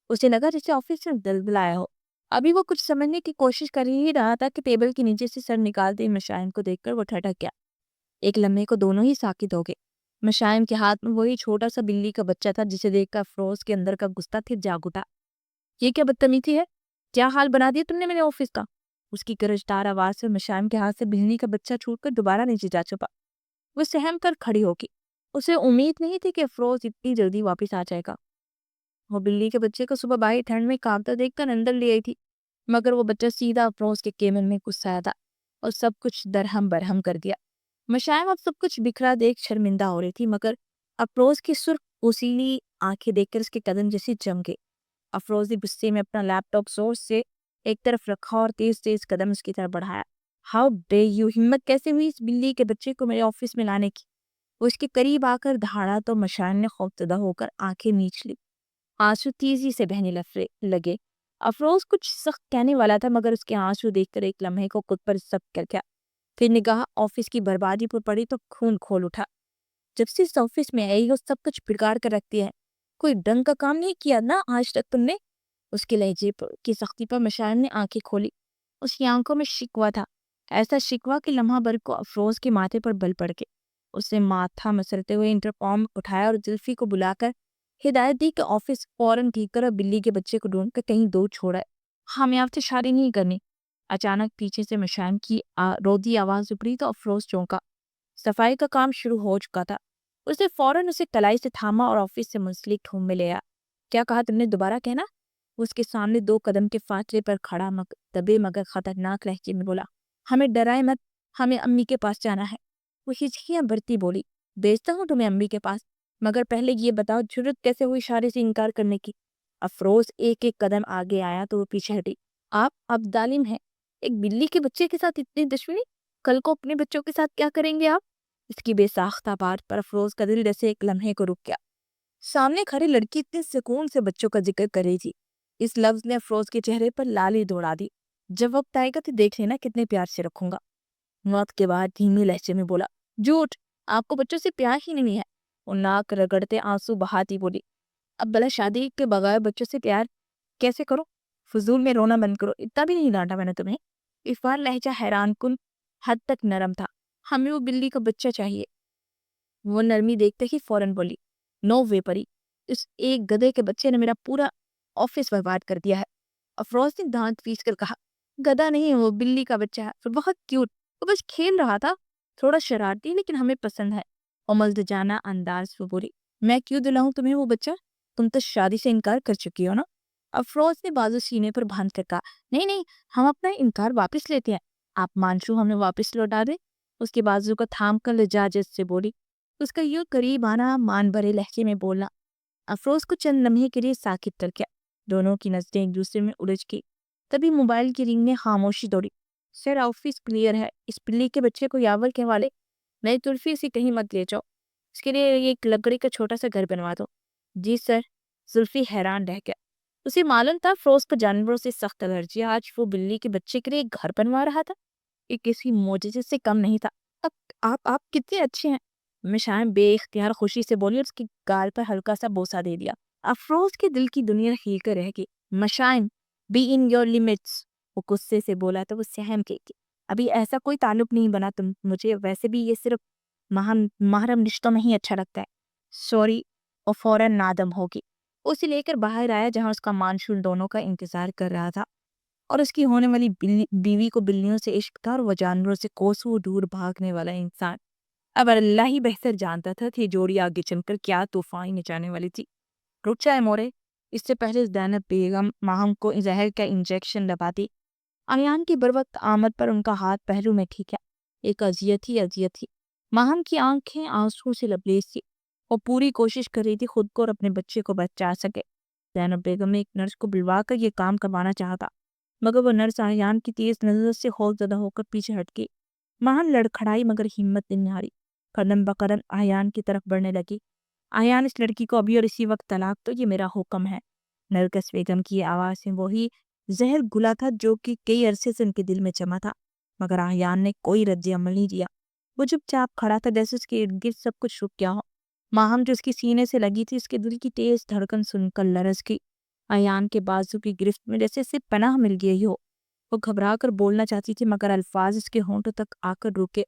اسے لگا جیسے آفس سے دلدلایا ہو۔ ابھی وہ کچھ سمجھنے کی کوشش کر ہی رہا تھا کہ ٹیبل کے نیچے سے سر نکالتے مشائم کو دیکھ کر وہ ٹھٹک گیا۔ ایک لمحے کو دونوں ہی ساکت ہو گئے۔ مشائم کے ہاتھ میں وہی چھوٹا سا بلی کا بچہ تھا جسے دیکھ کر افروز کے اندر کا غصہ پھر جاگ اٹھا۔ یہ کیا بدتمیزی ہے؟ کیا حال بنا دیا تم نے میرے آفس کا؟ اس کی گرجدار آواز سے مشائم کے ہاتھ سے بلی کا بچہ چھوٹ کر دوبارہ نیچے جا چھپا۔ وہ سہم کر کھڑی ہو گئی۔ اسے امید نہیں تھی کہ افروز اتنی جلدی واپس آ جائے گا۔ وہ بلی کے بچے کو صبح باہر ٹھنڈ میں کانپتا دیکھ کر اندر لے آئی تھی، مگر وہ بچہ سیدھا افروز کے کیبن میں گھس آیا تھا اور سب کچھ درہم برہم کر دیا۔ مشائم اب سب کچھ بکھرا دیکھ شرمندہ ہو رہی تھی، مگر افروز کی سرخ پوسیلی آنکھیں دیکھ کر اس کے قدم جیسے جم گئے۔ افروز نے غصے میں اپنا لیپ ٹاپ زور سے ایک طرف رکھا اور تیز تیز قدم اس کی طرف بڑھایا۔ How day you! ہمت کیسے ہوئی اس بلی کے بچے کو میرے آفس میں لانے کی؟ وہ اس کے قریب آ کر دھاڑا تو مشائم نے خوفزدہ ہو کر آنکھیں نیچ لی۔ آنسو تیزی سے بہنے لگے۔ افروز کچھ سخت کہنے والا تھا، مگر اس کے آنسو دیکھ کر ایک لمحے کو خود پر ضبط کر گیا۔ پھر نگاہ آفس کی بربادی پر پڑی تو خون کھول اٹھا۔ جب سے اس آفس میں آئی ہو سب کچھ بگاڑ کر رکھتی ہے۔ کوئی ڈنگ کا کام نہیں کیا نا آج تک تم نے؟ اس کے لہجے کی سختی پر مشائم نے آنکھیں کھولی۔ اس کی آنکھوں میں شکوہ تھا، ایسا شکوہ کہ لمحہ بھر کو افروز کے ماتھے پر بل پڑ گئے۔ اس نے ماتھا مسلتے ہوئے انٹرکام اٹھایا اور زلفی کو بلا کر ہدایت دی کہ آفس فوراً ٹھیک کر اور بلی کے بچے کو ڈھونڈ کر کہیں دور چھوڑا ہے۔ ہمیں سے شادی نہیں کرنی۔ اچانک پیچھے سے مشائم کی رودی آواز ابھری تو افروز چونکا۔ صفائی کا کام شروع ہو چکا تھا۔ اس نے فوراً اسے کلائی سے تھاما اور آفس سے منسلک روم میں لے آیا۔ کیا کہا تم نے؟ دوبارہ کہنا۔ اس کے سامنے 2 قدم کے فاصلے پر کھڑا دبے مگر خطرناک لہجے میں بولا، ہمیں ڈرائے مت، ہمیں امی کے پاس جانا ہے۔ وہ ہچکیاں بھرتی بولی، بھیجتا ہوں تمہیں امی کے پاس، مگر پہلے یہ بتاؤ جرت کیسے ہوئی اشارے سے انکار کرنے کی؟ افروز ایک قدم آگے آیا تو وہ پیچھے ہٹی۔ آپ اب ظالم ہیں، ایک بلی کے بچے کے ساتھ اتنی دشمنی، کل کو اپنے بچوں کے ساتھ کیا کریں گے آپ؟ اس کی بے ساختہ بات پر افروز کا دل جیسے ایک لمحے کو رک گیا۔ سامنے کھڑی لڑکی اتنے سکون سے بچوں کا ذکر کر رہی تھی۔ اس لفظ نے افروز کے چہرے پر لالی دوڑا دی۔ جب وقت آئے گا تو دیکھ لینا کتنے پیار سے رکھوں گا۔ موت کے بعد دھیمی لہجے میں بولا، جھوٹ، آپ کو بچوں سے پیار ہی نہیں ہے۔ وہ ناک رگڑتے آنسو بہاتی بولی، اب بلا شادی کے بغیر بچوں سے پیار کیسے کرو؟ فضول میں رونا بند کرو، اتنا بھی نہیں ڈانٹا میں نے تمہیں؟ اس بار لہجہ حیران کن حد تک نرم تھا۔ ہمیں وہ بلی کا بچہ چاہیے۔ وہ نرمی دیکھتے ہی فوراً بولی، نو وے پری، اس ایک گدھے کے بچے نے میرا پورا آفس برباد کر دیا ہے۔ افروز نے دانت پیس کر کہا، گدھا نہیں، وہ بلی کا بچہ ہے، پھر بہت کیوٹ، وہ بس کھیل رہا تھا، تھوڑا شرارتی لیکن ہمیں پسند ہے۔ اور ملدجانہ انداز میں بولی، میں کیوں دلاؤں تمہیں وہ بچہ؟ تم تو شادی سے انکار کر چکی ہو نا؟ افروز نے بازو سینے پر باندھ کر کہا، نہیں نہیں، ہم اپنا انکار واپس لیتے ہیں، آپ مانشو ہمیں واپس لوٹا دیں۔ اس کے بازو کو تھام کر لجاجت سے بولی، اس کا یوں قریب آنا، مان بھرے لہجے میں بولنا افروز کو چند لمحے کے لیے ساکت کر گیا۔ دونوں کی نظریں ایک دوسرے میں الجھ گئی۔ تبھی موبائل کی رنگ نے خاموشی توڑی۔ سر، آفس کلیئر ہے، اس بلی کے بچے کو یاور کے حوالے، نئی تلفی اسے کہیں مت لے جاؤ، اس کے لیے ایک لکڑی کا چھوٹا سا گھر بنوا دو۔ جی سر۔ زلفی حیران رہ گیا۔ اسے معلوم تھا افروز کو جانوروں سے سخت الرجی ہے، آج وہ بلی کے بچے کے لیے ایک گھر بنوا رہا تھا، یہ کسی معجزے سے کم نہیں تھا۔ اب آپ کتنے اچھے ہیں، مشائم بے اختیار خوشی سے بولی اور اس کی گال پر ہلکا سا بوسہ دے دیا۔ افروز کے دل کی دنیا ہل کر رہ گئی۔ مشائم، بی ان یور لیمٹس، وہ غصے سے بولا تو وہ سہم کے گئی۔ ابھی ایسا کوئی تعلق نہیں بنا تم مجھے، ویسے بھی یہ صرف محرم رشتوں میں ہی اچھا لگتا ہے۔ سوری۔ اور فوراً نادم ہوگی۔ اسے لے کر باہر آیا جہاں اس کا مانشول دونوں کا انتظار کر رہا تھا، اور اس کی ہونے والی بیوی کو بلیوں سے عشق تھا اور وہ جانوروں سے کوسوں دور بھاگنے والا انسان۔ اب اللہ ہی بہتر جانتا تھا کہ جوڑی آگے چل کر کیا طوفان مچانے والی تھی۔ رک جائے مورے، اس سے پہلے زینب بیگم ماہم کو زہر کا انجیکشن لگاتی۔ ایان کی بروقت آمد پر ان کا ہاتھ پہلو میں ٹھیکا۔ ایک اذیت تھی۔ ماہم کی آنکھیں آنسو سے لبریز تھی، وہ پوری کوشش کر رہی تھی خود کو اور اپنے بچے کو بچا سکے۔ زینب بیگم نے ایک نرس کو بلوا کر یہ کام کروانا چاہتا، مگر وہ نرس ایان کی تیز نظر سے خوفزدہ ہو کر پیچھے ہٹ گئی۔ ماہم لڑکھڑائی مگر ہمت نہیں ہاری، قدم بقدم ایان کی طرف بڑھنے لگی۔ ایان، اس لڑکی کو ابھی اور اسی وقت طلاق دو، یہ میرا حکم ہے۔ نرگس بیگم کی آواز میں وہی زہر گھلا تھا جو کہ کئی عرصے سے ان کے دل میں جمع تھا، مگر ایان نے کوئی رد عمل نہیں دیا۔ وہ چپ چاپ کھڑا تھا جیسے اس کے ارد گرد سب کچھ رک گیا ہو۔ ماہم جو اس کی سینے سے لگی تھی، اس کے دل کی تیز دھڑکن سن کر لرز گئی۔ ایان کے بازو کی گرفت میں جیسے اسے پناہ مل گئی ہو۔ وہ گھبرا کر بولنا چاہتی تھی مگر الفاظ اس کے ہونٹوں تک آ کر رکے۔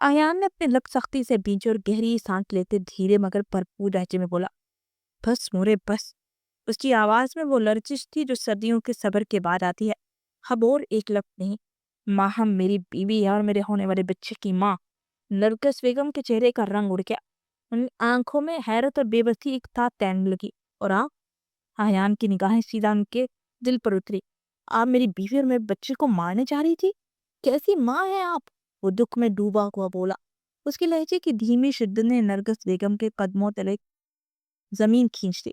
ایان نے اپنے لب سختی سے بھینچے اور گہری سانس لیتے دھیرے مگر بھرپور لہجے میں بولا، بس مورے بس۔ اس کی آواز میں وہ لرزش تھی جو صدیوں کے صبر کے بعد آتی ہے۔ اب اور ایک لفظ نہیں۔ ماہم میری بیوی ہے اور میرے ہونے والے بچے کی ماں۔ نرگس بیگم کے چہرے کا رنگ اڑ گیا، ان آنکھوں میں حیرت اور بے بسی ایک ساتھ تیرنے لگی، اور ایان کی نگاہیں سیدھا ان کے دل پر اتری۔ آپ میری بیوی اور میرے بچے کو مارنے جا رہی تھی؟ کیسی ماں ہیں آپ؟ وہ دکھ میں ڈوبا ہوا بولا۔ اس کے لہجے کی دھیمی شدت نے نرگس بیگم کے قدموں تلے زمین کھینچ دی۔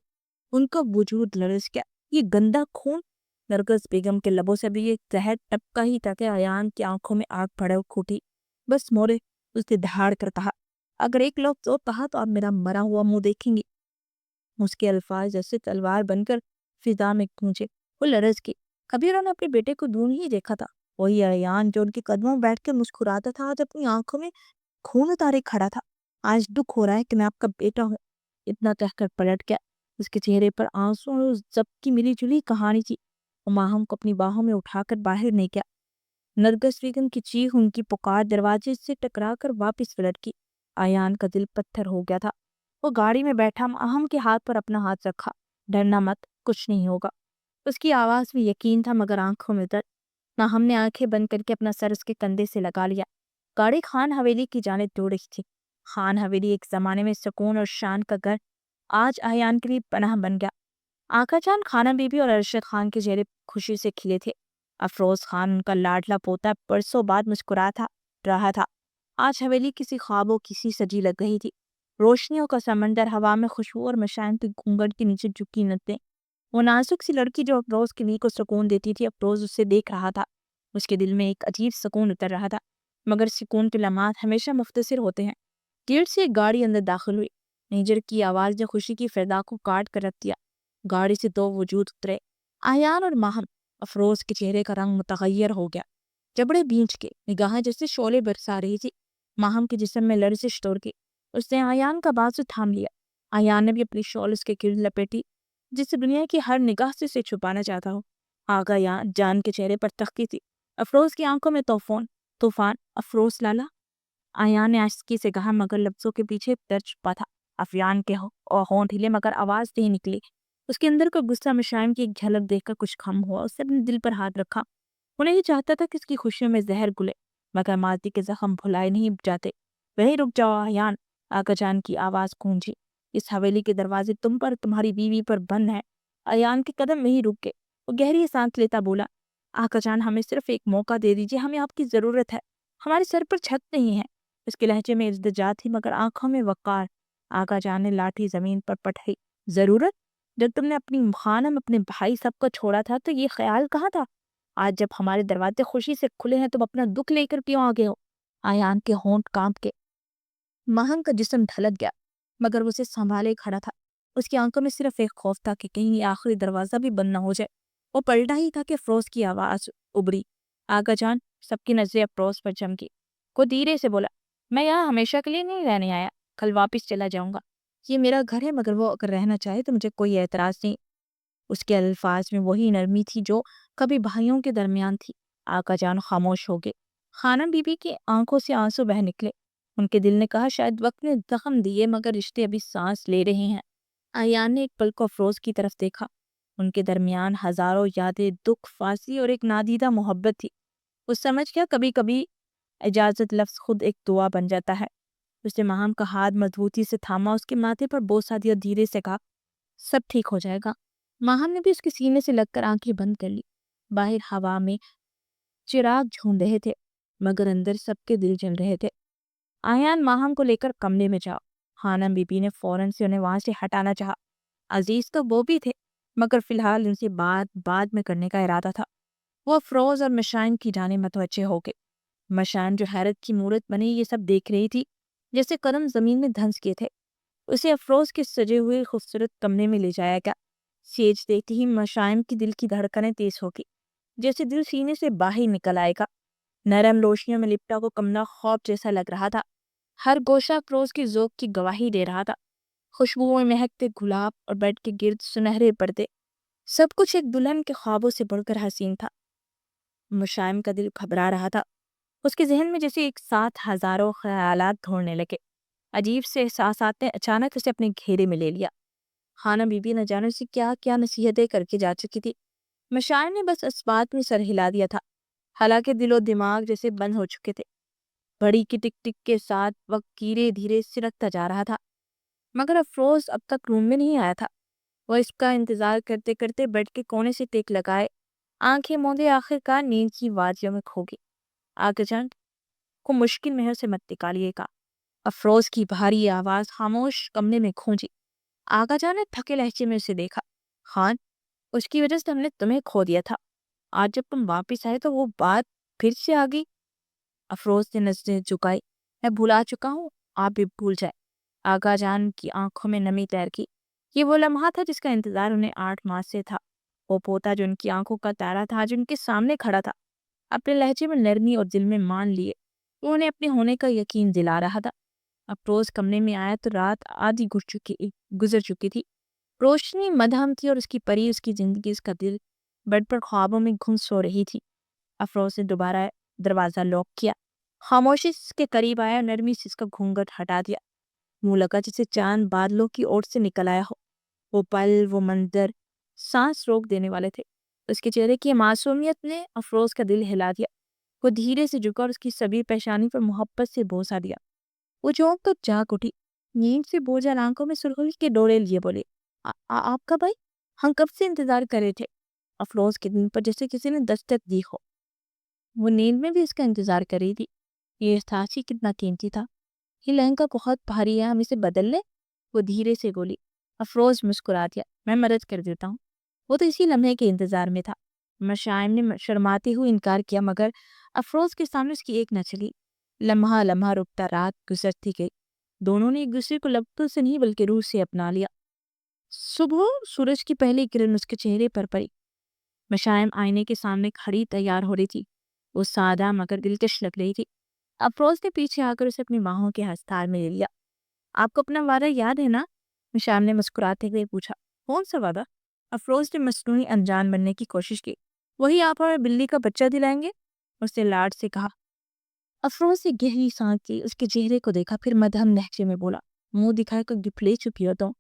ان کا وجود لرز گیا۔ یہ گندا خون! نرگس بیگم کے لبوں سے بھی یہ زہر ٹپکا ہی تھا کہ ایان کی آنکھوں میں آگ بھڑک اٹھی۔ بس مورے، اس نے دھاڑ کر کہا، اگر ایک لفظ اور کہا تو آپ میرا مرا ہوا منہ دیکھیں گے۔ اس کے الفاظ جیسے تلوار بن کر فضا میں گونجے۔ وہ لرز گئی۔ کبھی انہوں نے اپنے بیٹے کو دور نہیں دیکھا تھا، وہی ایان جو ان کے قدموں میں بیٹھ کے مسکراتا تھا، آج اپنی آنکھوں میں خون اتارے کھڑا تھا۔ آج دکھ ہو رہا ہے کہ میں آپ کا بیٹا ہوں۔ اتنا کہہ کر پلٹ گیا۔ اس کے چہرے پر آنسو اور اس ضبط کی ملی جلی کہانی تھی۔ وہ ماہم کو اپنی باہوں میں اٹھا کر باہر نہیں گیا۔ نرگس بیگم کی چیخ، ان کی پکار دروازے سے ٹکرا کر واپس پلٹ گئی۔ ایان کا دل پتھر ہو گیا تھا۔ وہ گاڑی میں بیٹھا، ماہم کے ہاتھ پر اپنا ہاتھ رکھا۔ ڈرنا مت، کچھ نہیں ہوگا۔ اس کی آواز میں یقین تھا مگر آنکھوں میں درد۔ ماہم نے آنکھیں بند کر کے اپنا سر اس کے کندھے سے لگا لیا۔ گاڑی خان حویلی کی جانب دوڑ رہی تھی۔ خان حویلی ایک زمانے میں سکون اور شان کا گھر آج ایان کے لیے پناہ بن گیا۔ آقا جان، خانہ بی بی اور ارشد خان کے چہرے خوشی سے کھلے تھے۔ افروز خان، ان کا لاڈلا پوتا، برسوں بعد مسکرا رہا تھا۔ آج حویلی کسی خوابوں کسی سجی لگ رہی تھی۔ روشنیوں کا سمندر، ہوا میں خوشبو اور مشائم کے گھونگھٹ کے نیچے جھکی نظریں۔ وہ نازک سی لڑکی جو افروز کے لیے کو سکون دیتی تھی، افروز اسے دیکھ رہا تھا۔ اس کے دل میں ایک عجیب سکون اتر رہا تھا، مگر سکون کے لمحات ہمیشہ مختصر ہوتے ہیں۔ گیٹ سے ایک گاڑی اندر داخل ہوئی۔ نیجر کی آواز نے خوشی کی فضا کو کاٹ کر رکھ دیا۔ گاڑی سے دو وجود اترے، ایان اور ماہم۔ افروز کے چہرے کا رنگ متغیر ہو گیا، جبڑے بھینچ کے، نگاہیں جیسے شعلے برسا رہی تھی۔ ماہم کے جسم میں لرزش توڑ گئی۔ اس نے ایان کا بازو تھام لیا۔ ایان نے بھی اپنی شال اس کے گرد لپیٹی جسے دنیا کی ہر نگاہ سے اسے چھپانا چاہتا ہو۔ آگا جان کے چہرے پر تختی تھی، افروز کی آنکھوں میں طوفان۔ افروز لالا، ایان نے آہستگی سے کہا مگر لفظوں کے پیچھے درد چھپا تھا۔ افیان کے ہونٹ ہلے مگر آواز نہیں نکلی۔ اس کے اندر کا غصہ مشائم کی ایک جھلک دیکھ کر کچھ کم ہوا۔ اس نے اپنے دل پر ہاتھ رکھا۔ وہ نہیں چاہتا تھا کہ اس کی خوشیوں میں زہر گلے، مگر ماضی کے زخم بھلائے نہیں جاتے۔ وہیں رک جاؤ ایان، آقا جان کی آواز گونجی۔ اس حویلی کے دروازے تم پر تمہاری بیوی پر بند ہیں۔ ایان کے قدم وہیں رک گئے۔ وہ گہری سانس لیتا بولا، آقا جان ہمیں صرف ایک موقع دے دیجیے، ہمیں آپ کی ضرورت ہے، ہمارے سر پر چھت نہیں ہے۔ اس کے لہجے میں التجا تھی مگر آنکھوں میں وقار۔ آقا جان نے لاٹھی زمین پر پٹکی۔ ضرورت؟ جب تم نے اپنی خانم، اپنے بھائی سب کو چھوڑا تھا تو یہ خیال کہاں تھا؟ آج جب ہمارے دروازے خوشی سے کھلے ہیں تم اپنا دکھ لے کر کیوں آگے ہو؟ ایان کے ہونٹ کانپ کے مہنگ کا جسم ڈھلک گیا مگر وہ اسے سنبھالے کھڑا تھا۔ اس کی آنکھوں میں صرف ایک خوف تھا کہ کہیں یہ آخری دروازہ بھی بند نہ ہو جائے۔ وہ پلٹا ہی تھا کہ افروز کی آواز ابری۔ آقا جان، سب کی نظریں افروز پر چمکی۔ وہ دھیرے سے بولا، میں یہاں ہمیشہ کے لیے نہیں رہنے آیا، کل واپس چلا جاؤں گا۔ یہ میرا گھر ہے مگر وہ اگر رہنا چاہے تو مجھے کوئی اعتراض نہیں۔ اس کے الفاظ میں وہی نرمی تھی جو کبھی بھائیوں کے درمیان تھی۔ آقا جان خاموش ہو گئے۔ خانم بی بی کی آنکھوں سے آنسو بہہ نکلے۔ ان کے دل نے کہا شاید وقت نے زخم دیے مگر رشتے ابھی سانس لے رہے ہیں۔ ایان نے ایک پل کو افروز کی طرف دیکھا۔ ان کے درمیان ہزاروں یادیں، دکھ، فاصلے اور ایک نادیدہ محبت تھی۔ وہ سمجھ گیا کبھی کبھی اجازت لفظ خود ایک دعا بن جاتا ہے۔ اس نے ماہم کا ہاتھ مضبوطی سے تھاما، اس کے ماتھے پر بوسہ دیا، دھیرے سے کہا، سب ٹھیک ہو جائے گا۔ ماہم نے بھی اس کے سینے سے لگ کر آنکھیں بند کر لی۔ باہر ہوا میں چراغ جھون رہے تھے مگر اندر سب کے دل جل رہے تھے۔ ایان ماہم کو لے کر کمرے میں جاؤ۔ خانم بی بی نے فوراً سے انہیں وہاں سے ہٹانا چاہا۔ عزیز تو وہ بھی تھے مگر فی الحال ان سے بعد میں کرنے کا ارادہ تھا۔ وہ افروز اور مشائم کی جانب متوجہ ہو گئے۔ مشائم جو حیرت کی مورت بنی یہ سب دیکھ رہی تھی جیسے قدم زمین میں دھنس گئے تھے۔ اسے افروز کے سجے ہوئے خوبصورت کمرے میں لے جایا گیا۔ سیج دیکھتے ہی مشائم کی دل کی دھڑکنیں تیز ہو گئی، جیسے دل سینے سے باہر نکل آئے گا۔ نرم روشنیوں میں لپٹا وہ کمرہ خواب جیسا لگ رہا تھا۔ ہر گوشہ افروز کی ذوق کی گواہی دے رہا تھا۔ خوشبوؤں میں مہکتے گلاب اور بیڈ کے گرد سنہرے پردے، سب کچھ ایک دلہن کے خوابوں سے بڑھ کر حسین تھا۔ مشائم کا دل گھبرا رہا تھا۔ اس کے ذہن میں جیسے ایک ساتھ ہزاروں خیالات دھوڑنے لگے۔ عجیب سے احساسات نے اچانک اسے اپنے گھیرے میں لے لیا۔ خانم بی بی نہ جانے سے کیا کیا نصیحتیں کر کے جا چکی تھی۔ مشائم نے بس اس بات میں سر ہلا دیا تھا، حالانکہ دل و دماغ جیسے بند ہو چکے تھے۔ گھڑی کی ٹک ٹک کے ساتھ وقت دھیرے دھیرے سرکتا جا رہا تھا مگر افروز اب تک روم میں نہیں آیا تھا۔ وہ اس کا انتظار کرتے کرتے بیڈ کے کونے سے ٹیک لگائے، آنکھیں موندے آخر کار نیند کی وادیوں میں کھو گئی۔ آقا جان کو مشکل مہر سے مت نکالیے گا۔ افروز کی بھاری آواز خاموش کمرے میں گونجی۔ آقا جان نے تھکے لہجے میں اسے دیکھا، خان، اس کی وجہ سے ہم نے تمہیں کھو دیا تھا، آج جب تم واپس آئے تو وہ بات پھر سے آ گئی۔ افروز نے نظریں جھکائی، میں بھلا چکا ہوں، آپ بھی بھول جائے۔ آقا جان کی آنکھوں میں نمی تیر کی۔ یہ وہ لمحہ تھا جس کا انتظار انہیں 8 ماہ سے تھا۔ وہ پوتا جو ان کی آنکھوں کا تارا تھا، جو ان کے سامنے کھڑا تھا، اپنے لہجے میں نرمی اور دل میں مان لیے وہ انہیں اپنے ہونے کا یقین دلا رہا تھا۔ افروز کمرے میں آیا تو رات آدھی گزر چکی تھی۔ روشنی مدھم تھی اور اس کی پری، اس کی زندگی، اس کا دل بیڈ پر خوابوں میں گھن سو رہی تھی۔ افروز نے دوبارہ دروازہ لاک کیا، خاموشی اس کے قریب آیا اور نرمی سے اس کا گھونگھٹ ہٹا دیا۔ منہ لگا جسے چاند بادلوں کی اوٹ سے نکل آیا ہو۔ وہ پل، وہ منظر سانس روک دینے والے تھے۔ اس کے چہرے کی معصومیت نے افروز کا دل ہلا دیا۔ وہ دھیرے سے جھکا اور اس کی صغیر پیشانی پر محبت سے بوسہ دیا۔ وہ چونک کر جاگ اٹھی، نیند سے بوجھل آنکھوں میں سرخی کے ڈورے لیے بولے، آپ کا بھائی، ہم کب سے انتظار کر رہے تھے۔ افروز کے دل پر جیسے کسی نے دستک دی ہو۔ وہ نیند میں بھی اس کا انتظار کر رہی تھی۔ یہ احساس ہی کتنا قیمتی تھا۔ یہ لہنگا بہت بھاری ہے، ہم اسے بدل لیں؟ وہ دھیرے سے بولی۔ افروز مسکرا دیا، میں مدد کر دیتا ہوں۔ وہ تو اسی لمحے کے انتظار میں تھا۔ مشائم نے شرماتے ہوئے انکار کیا مگر افروز کے سامنے اس کی ایک نہ چلی۔ لمحہ لمحہ رکتا رات گزرتی گئی۔ دونوں نے ایک دوسرے کو لفظوں سے نہیں بلکہ روح سے اپنا لیا۔ صبح سورج کی پہلی کرن اس کے چہرے پر پڑی۔ مشائم آئینے کے سامنے کھڑی تیار ہو رہی تھی۔ وہ سادہ مگر دلکش لگ رہی تھی۔ افروز نے پیچھے آ کر اسے اپنی باہوں کے ہستار میں لے لیا۔ آپ کو اپنا وعدہ یاد ہے نا؟ مشام نے مسکراتے ہوئے پوچھا، کون سا وعدہ؟ افروز نے مصنوعی انجان بننے کی کوشش کی۔ وہی آپ ہمیں بلی کا بچہ دلائیں گے؟ اس نے لاڈ سے کہا۔ افروز نے گہری سانس لی، اس کے چہرے کو دیکھا، پھر مدھم لہجے میں بولا، منہ دکھائے کر گفٹ لے چکی ہو تم؟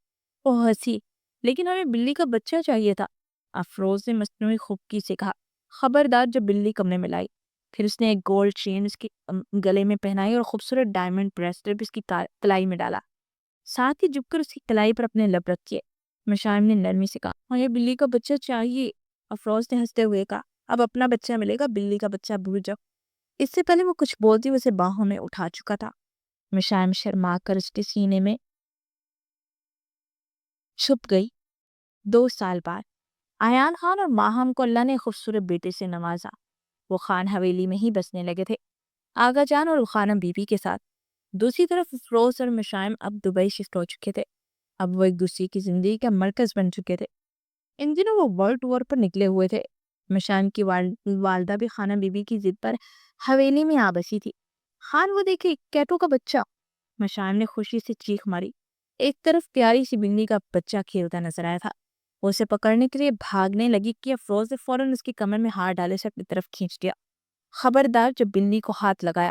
وہ ہنسی، لیکن ہمیں بلی کا بچہ چاہیے تھا۔ افروز نے مصنوعی خفگی سے کہا، خبردار جب بلی کمرے میں لائی۔ پھر اس نے ایک گولڈ چین اس کے گلے میں پہنائی اور خوبصورت ڈائمنڈ بریسلیٹ اس کی کلائی میں ڈالا۔ ساتھ ہی جھک کر اس کی کلائی پر اپنے لب رکھ کیے۔ مشائم نے نرمی سے کہا، مجھے بلی کا بچہ چاہیے۔ افروز نے ہنستے ہوئے کہا، اب اپنا بچہ ملے گا، بلی کا بچہ بھول جاؤ۔ اس سے پہلے وہ کچھ بولتی اسے باہوں میں اٹھا چکا تھا۔ مشائم شرما کر اس کے سینے میں چھپ گئی۔ 2 سال بعد ایان خان اور ماہم کو اللہ نے خوبصورت بیٹے سے نوازا۔ وہ خان حویلی میں ہی بسنے لگے تھے، آغا جان اور خانم بی بی کے ساتھ۔ دوسری طرف افروز اور مشائم اب دبئی شفٹ ہو چکے تھے۔ اب وہ ایک دوسرے کی زندگی کا مرکز بن چکے تھے۔ ان دنوں وہ ورلڈ ٹور پر نکلے ہوئے تھے۔ مشائم کی والدہ بھی خانم بی بی کی ضد پر حویلی میں آ بسی تھی۔ خان وہ دیکھے، کیٹو کا بچہ! مشائم نے خوشی سے چیخ ماری۔ ایک طرف پیاری سی بلی کا بچہ کھیلتا نظر آیا تھا۔ وہ اسے پکڑنے کے لیے بھاگنے لگی کہ افروز نے فوراً اس کی کمر میں ہاتھ ڈالے سے اپنی طرف کھینچ دیا۔ خبردار جب بلی کو ہاتھ لگایا۔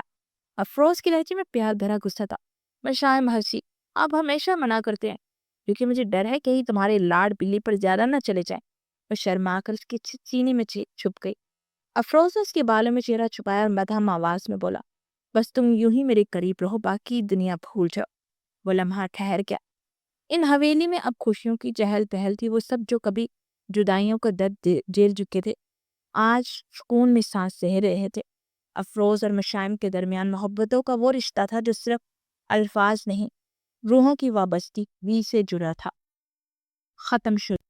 افروز کی لہجے میں پیار بھرا غصہ تھا۔ مشائم ہنسی، آپ ہمیشہ منع کرتے ہیں کیونکہ مجھے ڈر ہے کہیں تمہارے لاڈ بلی پر زیادہ نہ چلے جائیں۔ وہ شرما کر اس کے سینے میں چھپ گئی۔ افروز نے اس کے بالوں میں چہرہ چھپایا اور مدھم آواز میں بولا، بس تم یوں ہی میرے قریب رہو، باقی دنیا بھول جاؤ۔ وہ لمحہ ٹھہر گیا۔ ان حویلی میں اب خوشیوں کی چہل پہل تھی۔ وہ سب جو کبھی جدائیوں کا درد جھیل چکے تھے، آج سکون میں سانس لے رہے تھے۔ افروز اور مشائم کے درمیان محبتوں کا وہ رشتہ تھا جو صرف الفاظ نہیں، روحوں کی وابستگی سے جڑا تھا۔ ختم شد۔